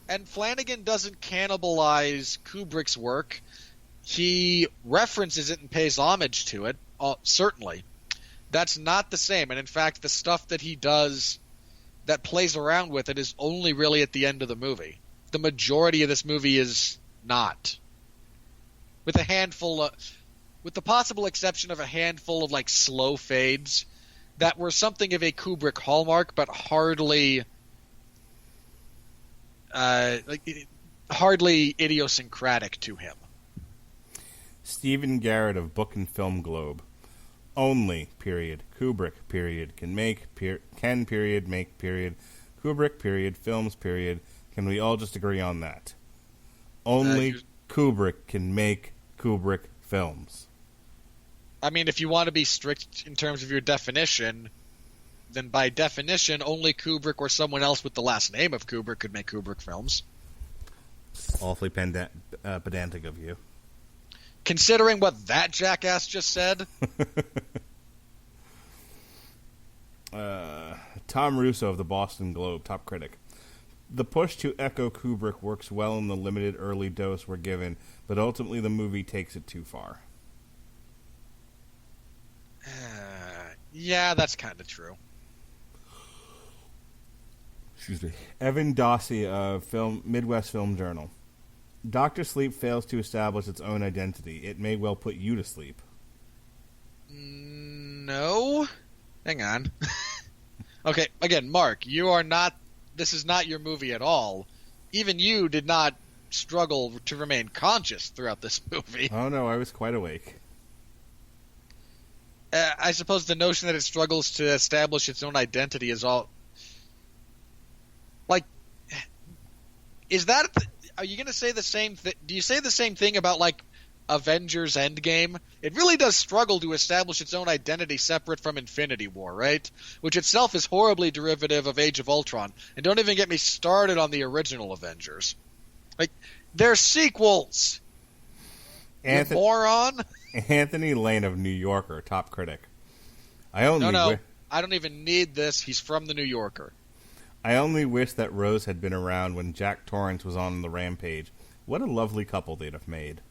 And Flanagan doesn't cannibalize Kubrick's work. He references it and pays homage to it, certainly. That's not the same. And in fact, the stuff that he does that plays around with it is only really at the end of the movie. The majority of this movie is not. With the possible exception of a handful of slow fades that were something of a Kubrick hallmark, but hardly idiosyncratic to him. Stephen Garrett of Book and Film Globe. Only, period, Kubrick, period, can make, period, make, period, Kubrick, period, films, period. Can we all just agree on that? Only Kubrick can make Kubrick films. I mean, if you want to be strict in terms of your definition, then by definition, only Kubrick or someone else with the last name of Kubrick could make Kubrick films. Awfully pedantic of you. Considering what that jackass just said. Tom Russo of the Boston Globe, top critic. The push to echo Kubrick works well in the limited early dose we're given, but ultimately the movie takes it too far. Yeah, that's kind of true. Excuse me. Evan Dossie of Midwest Film Journal. Dr. Sleep fails to establish its own identity. It may well put you to sleep. No. Hang on. Okay, again, Mark, this is not your movie at all. Even you did not struggle to remain conscious throughout this movie. Oh no, I was quite awake. I suppose the notion that it struggles to establish its own identity is all... is that... Are you going to say the same thing? Do you say the same thing about, Avengers Endgame? It really does struggle to establish its own identity separate from Infinity War, right? Which itself is horribly derivative of Age of Ultron. And don't even get me started on the original Avengers. They're sequels! You moron! Anthony Lane of New Yorker, top critic. I don't even need this. He's from the New Yorker. I only wish that Rose had been around when Jack Torrance was on the rampage. What a lovely couple they'd have made.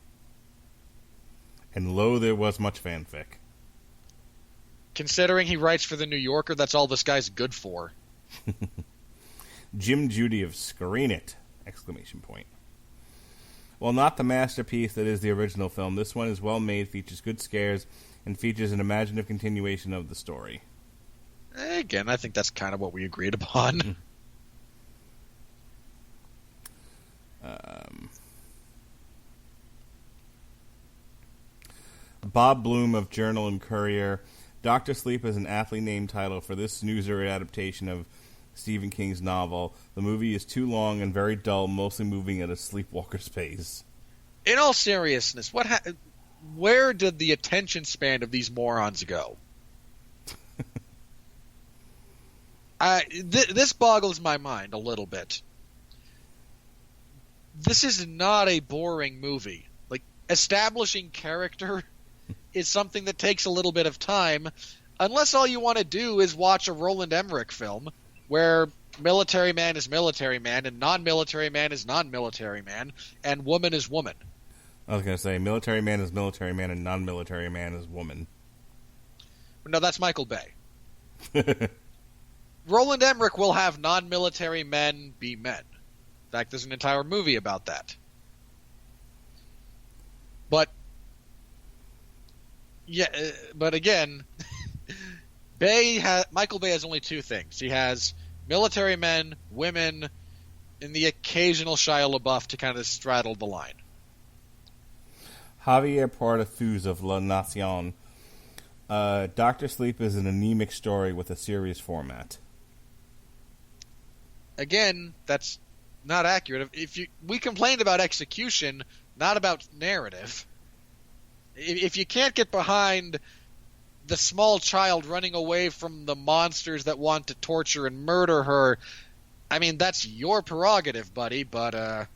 And lo, there was much fanfic. Considering he writes for the New Yorker, that's all this guy's good for. Jim Judy of Screen It! Exclamation point. While not the masterpiece that is the original film, this one is well made, features good scares, and features an imaginative continuation of the story. Again, I think that's kind of what we agreed upon. Bob Bloom of Journal and Courier. Dr. Sleep is an aptly named title for this snoozer adaptation of Stephen King's novel. The movie is too long and very dull, mostly moving at a sleepwalker's pace. In all seriousness, where did the attention span of these morons go? This boggles my mind a little bit. This is not a boring movie. Like, establishing character is something that takes a little bit of time, unless all you want to do is watch a Roland Emmerich film where military man is military man and non-military man is non-military man and woman is woman. I was going to say military man is military man and non-military man is woman. No, that's Michael Bay. Roland Emmerich will have non-military men be men. In fact, there's an entire movie about that. But again, Michael Bay has only two things. He has military men, women, and the occasional Shia LaBeouf to kind of straddle the line. Javier Pardathuz of La Nacion. Dr. Sleep is an anemic story with a serious format. Again, that's not accurate. We complained about execution, not about narrative. If you can't get behind the small child running away from the monsters that want to torture and murder her, I mean, that's your prerogative, buddy, but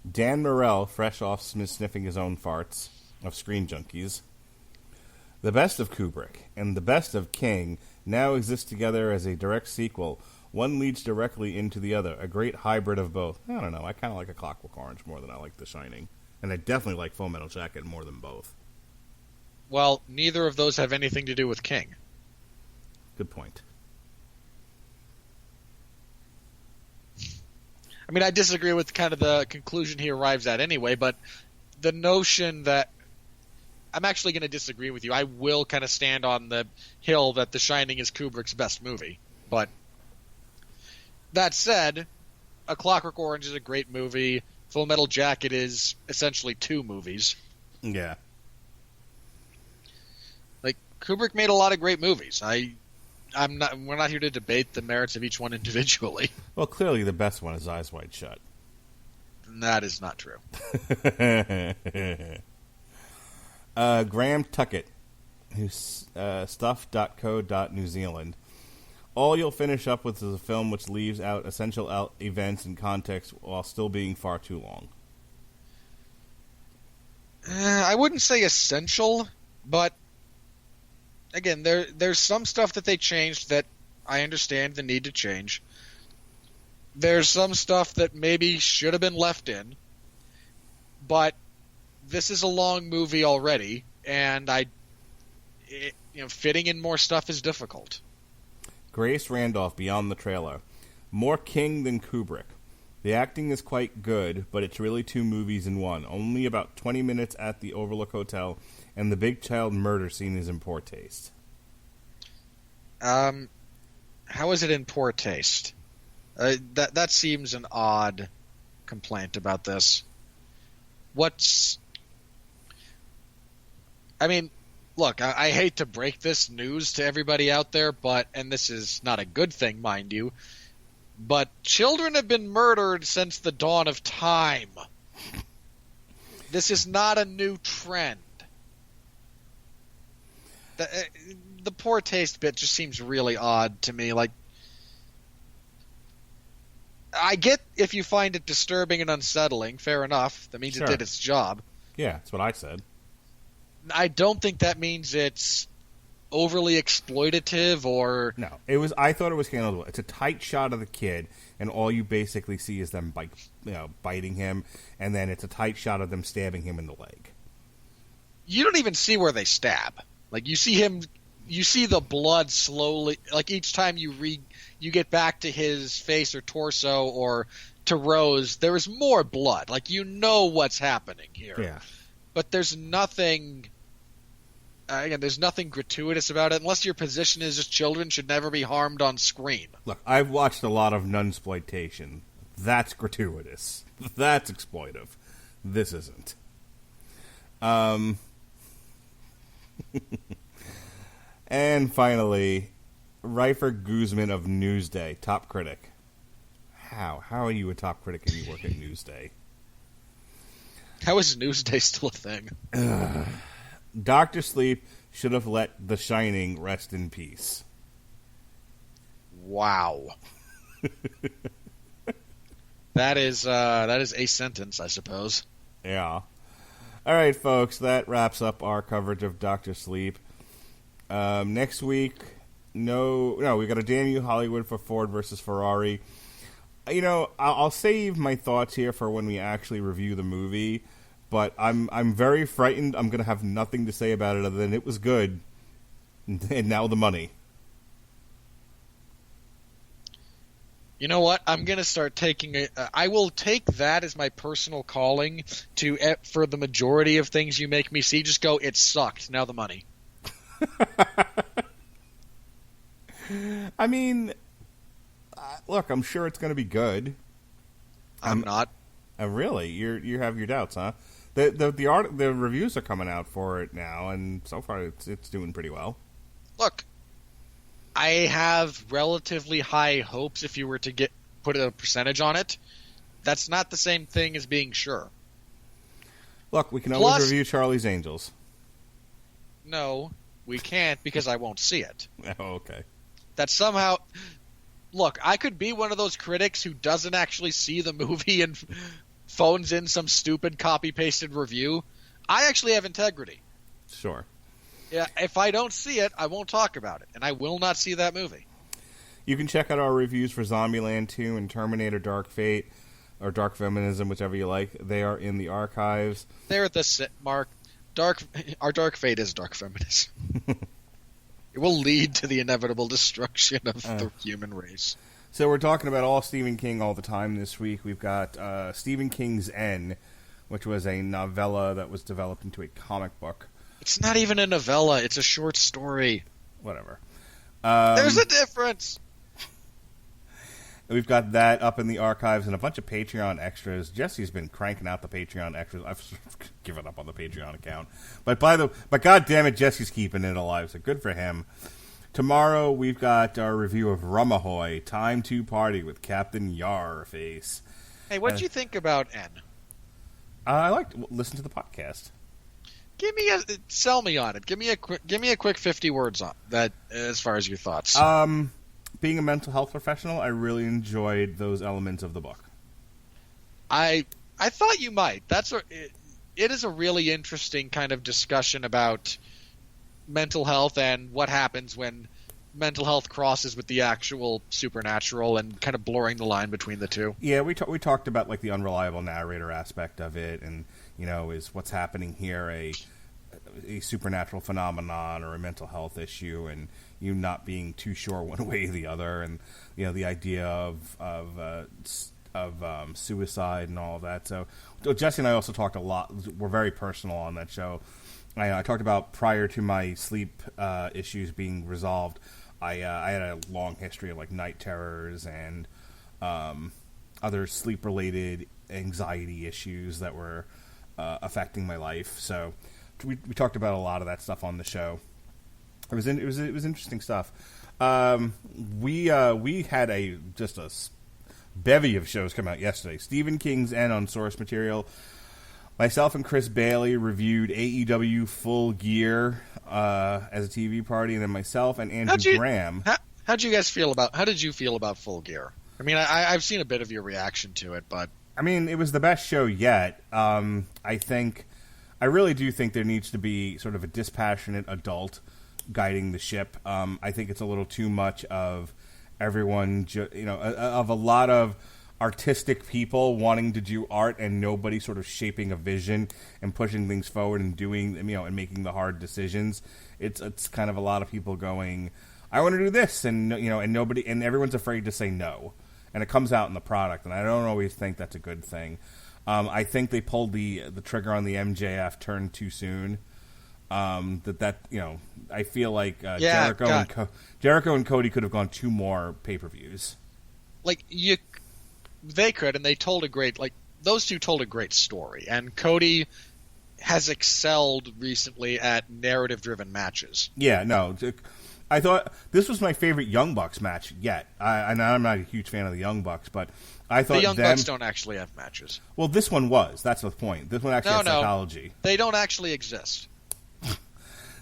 Dan Morell, fresh off sniffing his own farts, of Screen Junkies. The best of Kubrick and the best of King now exist together as a direct sequel. One leads directly into the other, a great hybrid of both. I don't know, I kind of like A Clockwork Orange more than I like The Shining. And I definitely like Full Metal Jacket more than both. Well, neither of those have anything to do with King. Good point. I mean, I disagree with kind of the conclusion he arrives at anyway, but the notion that I'm actually going to disagree with you. I will kind of stand on the hill that The Shining is Kubrick's best movie. But that said, A Clockwork Orange is a great movie. Full Metal Jacket is essentially two movies. Yeah. Like, Kubrick made a lot of great movies. We're not here to debate the merits of each one individually. Well, clearly the best one is Eyes Wide Shut. That is not true. Graham Tuckett, who's stuff.co.New Zealand. All you'll finish up with is a film which leaves out essential events and context while still being far too long. I wouldn't say essential, but again, there's some stuff that they changed that I understand the need to change. There's some stuff that maybe should have been left in, but this is a long movie already, and fitting in more stuff is difficult. Grace Randolph, beyond the trailer. More King than Kubrick. The acting is quite good, but it's really two movies in one. Only about 20 minutes at the Overlook Hotel, and the big child murder scene is in poor taste. How is it in poor taste? That seems an odd complaint about this. Look, I hate to break this news to everybody out there, and this is not a good thing, mind you, but children have been murdered since the dawn of time. This is not a new trend. The poor taste bit just seems really odd to me. Like, I get if you find it disturbing and unsettling, fair enough. That means Sure. It did its job. Yeah, that's what I said. I don't think that means it's overly exploitative or... No, I thought it was handled well. It's a tight shot of the kid, and all you basically see is them biting him, and then it's a tight shot of them stabbing him in the leg. You don't even see where they stab. Like, you see the blood slowly, like each time you get back to his face or torso or to Rose, there is more blood. Like, you know what's happening here. Yeah. But there's nothing... there's nothing gratuitous about it, unless your position is just children should never be harmed on screen. Look, I've watched a lot of nunsploitation. That's gratuitous. That's exploitive. This isn't. And finally, Rifer Guzman of Newsday, top critic. How are you a top critic and you work at Newsday? How is Newsday still a thing? Dr. Sleep should have let The Shining rest in peace. Wow. That is a sentence, I suppose. Yeah. All right, folks, that wraps up our coverage of Dr. Sleep. Next week, we got a Damn You Hollywood for Ford versus Ferrari. You know, I'll save my thoughts here for when we actually review the movie, but I'm very frightened. I'm going to have nothing to say about it other than it was good, and now the money. You know what? I'm going to start taking it. I will take that as my personal calling for the majority of things you make me see. Just go, it sucked. Now the money. I mean, look, I'm sure it's going to be good. I'm not. Really? You have your doubts, huh? The reviews are coming out for it now, and so far it's doing pretty well. Look, I have relatively high hopes if you were to put a percentage on it. That's not the same thing as being sure. Look, we can always review Charlie's Angels. No, we can't because I won't see it. Oh, okay. That somehow... Look, I could be one of those critics who doesn't actually see the movie and phones in some stupid copy-pasted review. I actually have integrity. Sure. Yeah, if I don't see it, I won't talk about it, and I will not see that movie. You can check out our reviews for Zombieland 2 and Terminator Dark Fate, or Dark Feminism, whichever you like. They are in the archives. They're at the Mark. Our Dark Fate is Dark Feminism. It will lead to the inevitable destruction of the human race. So we're talking about all Stephen King all the time this week. We've got Stephen King's N, which was a novella that was developed into a comic book. It's not even a novella. It's a short story. Whatever. There's a difference. We've got that up in the archives and a bunch of Patreon extras. Jesse's been cranking out the Patreon extras. I've given up on the Patreon account. But God damn it, Jesse's keeping it alive, so good for him. Tomorrow we've got our review of Rumahoy, Time to Party with Captain Yarface. Hey, what did you think about N? I like to listen to the podcast. Sell me on it. Give me a quick 50 words on that as far as your thoughts. Being a mental health professional, I really enjoyed those elements of the book. I thought you might. It is a really interesting kind of discussion about mental health and what happens when mental health crosses with the actual supernatural and kind of blurring the line between the two. Yeah, we talked about like the unreliable narrator aspect of it, and is what's happening here a supernatural phenomenon or a mental health issue, and you not being too sure one way or the other, and the idea of suicide and all of that. So Jesse and I also talked a lot. We're very personal on that show. I talked about prior to my sleep issues being resolved, I had a long history of like night terrors and other sleep related anxiety issues that were affecting my life. So we talked about a lot of that stuff on the show. It was interesting stuff. We had just a bevy of shows come out yesterday. Stephen King's N on source material. Myself and Chris Bailey reviewed AEW Full Gear as a TV party, and then myself and Andrew Graham. How did you feel about Full Gear? I mean, I've seen a bit of your reaction to it, but I mean, it was the best show yet. I really do think there needs to be sort of a dispassionate adult guiding the ship. I think it's a little too much of everyone, of a lot of artistic people wanting to do art and nobody sort of shaping a vision and pushing things forward and doing, and making the hard decisions. It's kind of a lot of people going, I want to do this, and and nobody, and everyone's afraid to say no, and it comes out in the product, and I don't always think that's a good thing. I think they pulled the trigger on the MJF turn too soon. I feel like Jericho and Cody could have gone 2 more pay-per-views. They could, and they told those two told a great story, and Cody has excelled recently at narrative-driven matches. Yeah, no, I thought this was my favorite Young Bucks match yet. And I'm not a huge fan of the Young Bucks, but I thought The Young Bucks don't actually have matches. Well, this one was. That's the point. This one actually has psychology. They don't actually exist.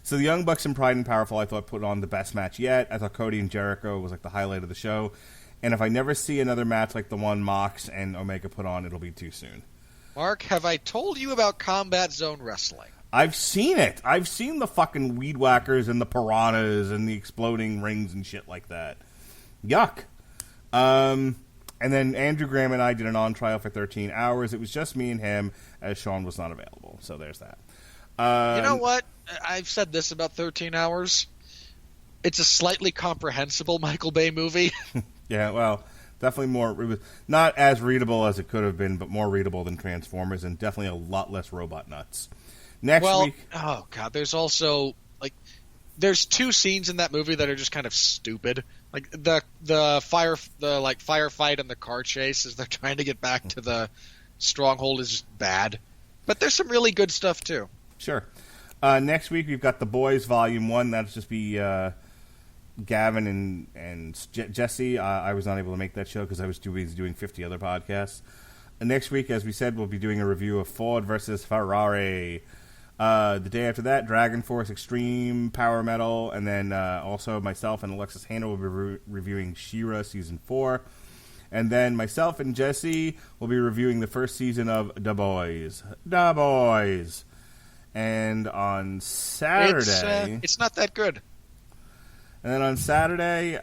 So the Young Bucks and Pride and Powerful, I thought, put on the best match yet. I thought Cody and Jericho was like the highlight of the show. And if I never see another match like the one Mox and Omega put on, it'll be too soon. Mark, have I told you about Combat Zone Wrestling? I've seen it. I've seen the fucking weed whackers and the piranhas and the exploding rings and shit like that. Yuck. And then Andrew Graham and I did an on-trial for 13 hours. It was just me and him, as Sean was not available. So there's that. You know what? I've said this about 13 hours. It's a slightly comprehensible Michael Bay movie. Yeah, well, definitely more. It was not as readable as it could have been, but more readable than Transformers, and definitely a lot less robot nuts. Next week. Oh god, there's also there's two scenes in that movie that are just kind of stupid. Like the firefight and the car chase as they're trying to get back to the stronghold is just bad. But there's some really good stuff too. Sure. Next week we've got The Boys Volume 1. That'll just be Gavin and Jesse. I was not able to make that show because I was too busy doing 50 other podcasts. Next week, as we said, we'll be doing a review of Ford versus Ferrari. The day after that, Dragon Force Extreme Power Metal, and then also myself and Alexis Hannah will be reviewing She-Ra Season 4. And then myself and Jesse will be reviewing the first season of The Boys. The Boys. And on Saturday... It's not that good. And then on Saturday,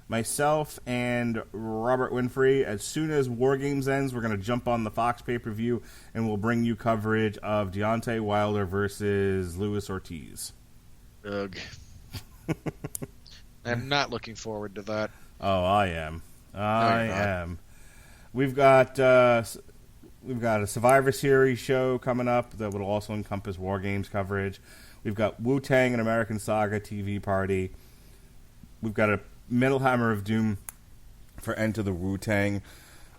myself and Robert Winfree, as soon as War Games ends, we're going to jump on the Fox pay-per-view, and we'll bring you coverage of Deontay Wilder versus Luis Ortiz. Ugh. I'm not looking forward to that. Oh, I am. I am. We've got a Survivor Series show coming up that will also encompass War Games coverage. We've got Wu-Tang and American Saga TV party. We've got a Metal Hammer of Doom for Enter the Wu-Tang.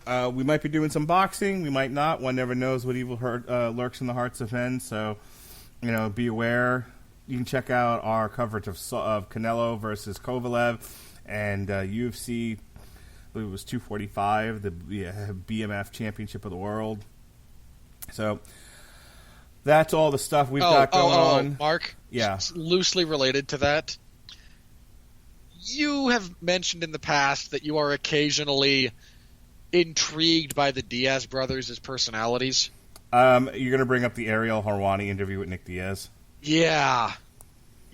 We might be doing some boxing. We might not. One never knows what evil lurks in the hearts of men. So, be aware. You can check out our coverage of Canelo versus Kovalev and UFC. I believe it was 245, the BMF Championship of the World. So that's all the stuff we've got going on. Mark, yeah, loosely related to that. You have mentioned in the past that you are occasionally intrigued by the Diaz brothers as personalities. You're going to bring up the Ariel Harwani interview with Nick Diaz? Yeah,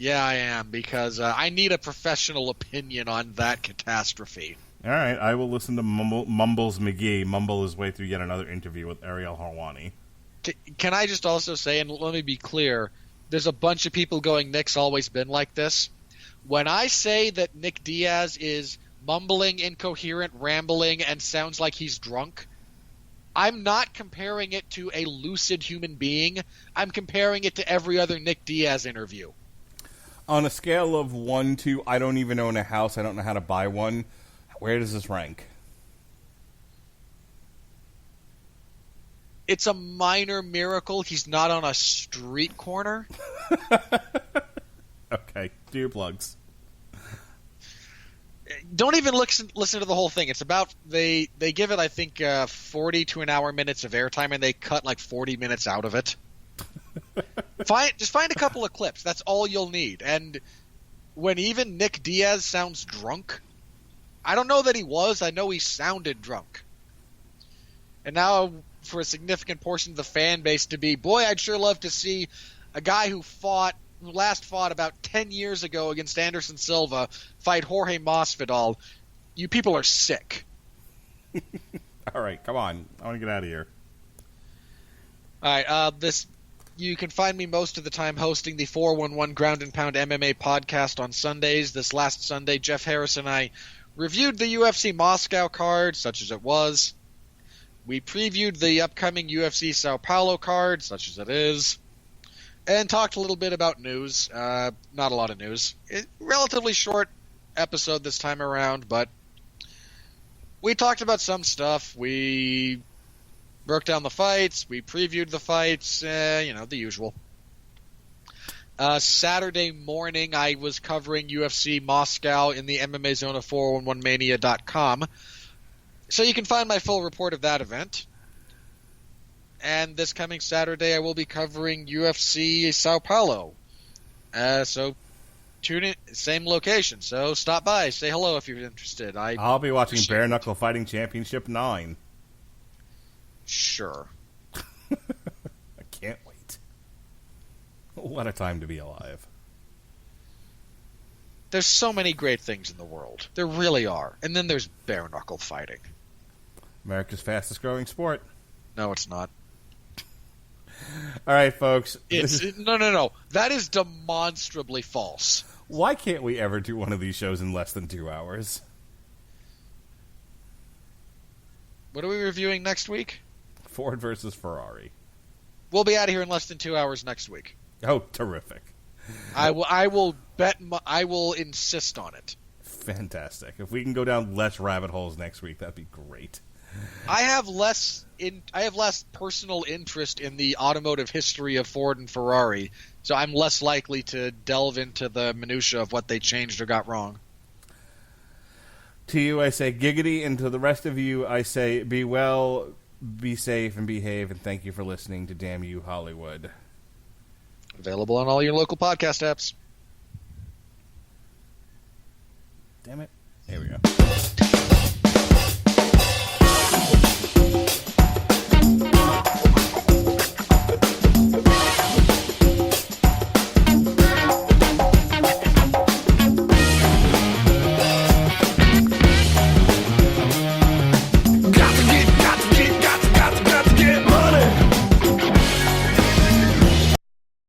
I am, because I need a professional opinion on that catastrophe. All right, I will listen to Mumbles McGee mumble his way through yet another interview with Ariel Harwani. Can I just also say, and let me be clear, there's a bunch of people going, Nick's always been like this. When I say that Nick Diaz is mumbling, incoherent, rambling, and sounds like he's drunk, I'm not comparing it to a lucid human being. I'm comparing it to every other Nick Diaz interview. On a scale of 1 to I don't even own a house, I don't know how to buy one, where does this rank? It's a minor miracle he's not on a street corner. Okay, do your plugs. Don't even listen to the whole thing. It's about they give it, I think, 40 to an hour minutes of airtime, and they cut like 40 minutes out of it. Just find a couple of clips. That's all you'll need. And when even Nick Diaz sounds drunk, I don't know that he was. I know he sounded drunk. And now, for a significant portion of the fan base to be, boy, I'd sure love to see a guy who last fought about 10 years ago against Anderson Silva fight Jorge Masvidal. You people are sick. All right, come on. I want to get out of here. All right, you can find me most of the time hosting the 411 Ground and Pound MMA podcast on Sundays. This last Sunday, Jeff Harris and I reviewed the UFC Moscow card, such as it was. We previewed the upcoming UFC Sao Paulo card, such as it is. And talked a little bit about news. Not a lot of news. Relatively short episode this time around, but we talked about some stuff. We broke down the fights. We previewed the fights. The usual. Saturday morning, I was covering UFC Moscow in the MMA Zone of 411mania.com. So you can find my full report of that event. And this coming Saturday, I will be covering UFC Sao Paulo. So tune in, same location. So stop by, say hello if you're interested. I'll be watching Bare Knuckle Fighting Championship 9. Sure. I can't wait. What a time to be alive. There's so many great things in the world. There really are. And then there's bare knuckle fighting. America's fastest growing sport. No, it's not. All right, folks. No. That is demonstrably false. Why can't we ever do one of these shows in less than 2 hours? What are we reviewing next week? Ford versus Ferrari. We'll be out of here in less than 2 hours next week. Oh, terrific. I will insist on it. Fantastic. If we can go down less rabbit holes next week, that'd be great. I have less personal interest in the automotive history of Ford and Ferrari, so I'm less likely to delve into the minutia of what they changed or got wrong. To you, I say giggity, and to the rest of you, I say be well, be safe, and behave, and thank you for listening to Damn You Hollywood. Available on all your local podcast apps. Damn it. Here we go.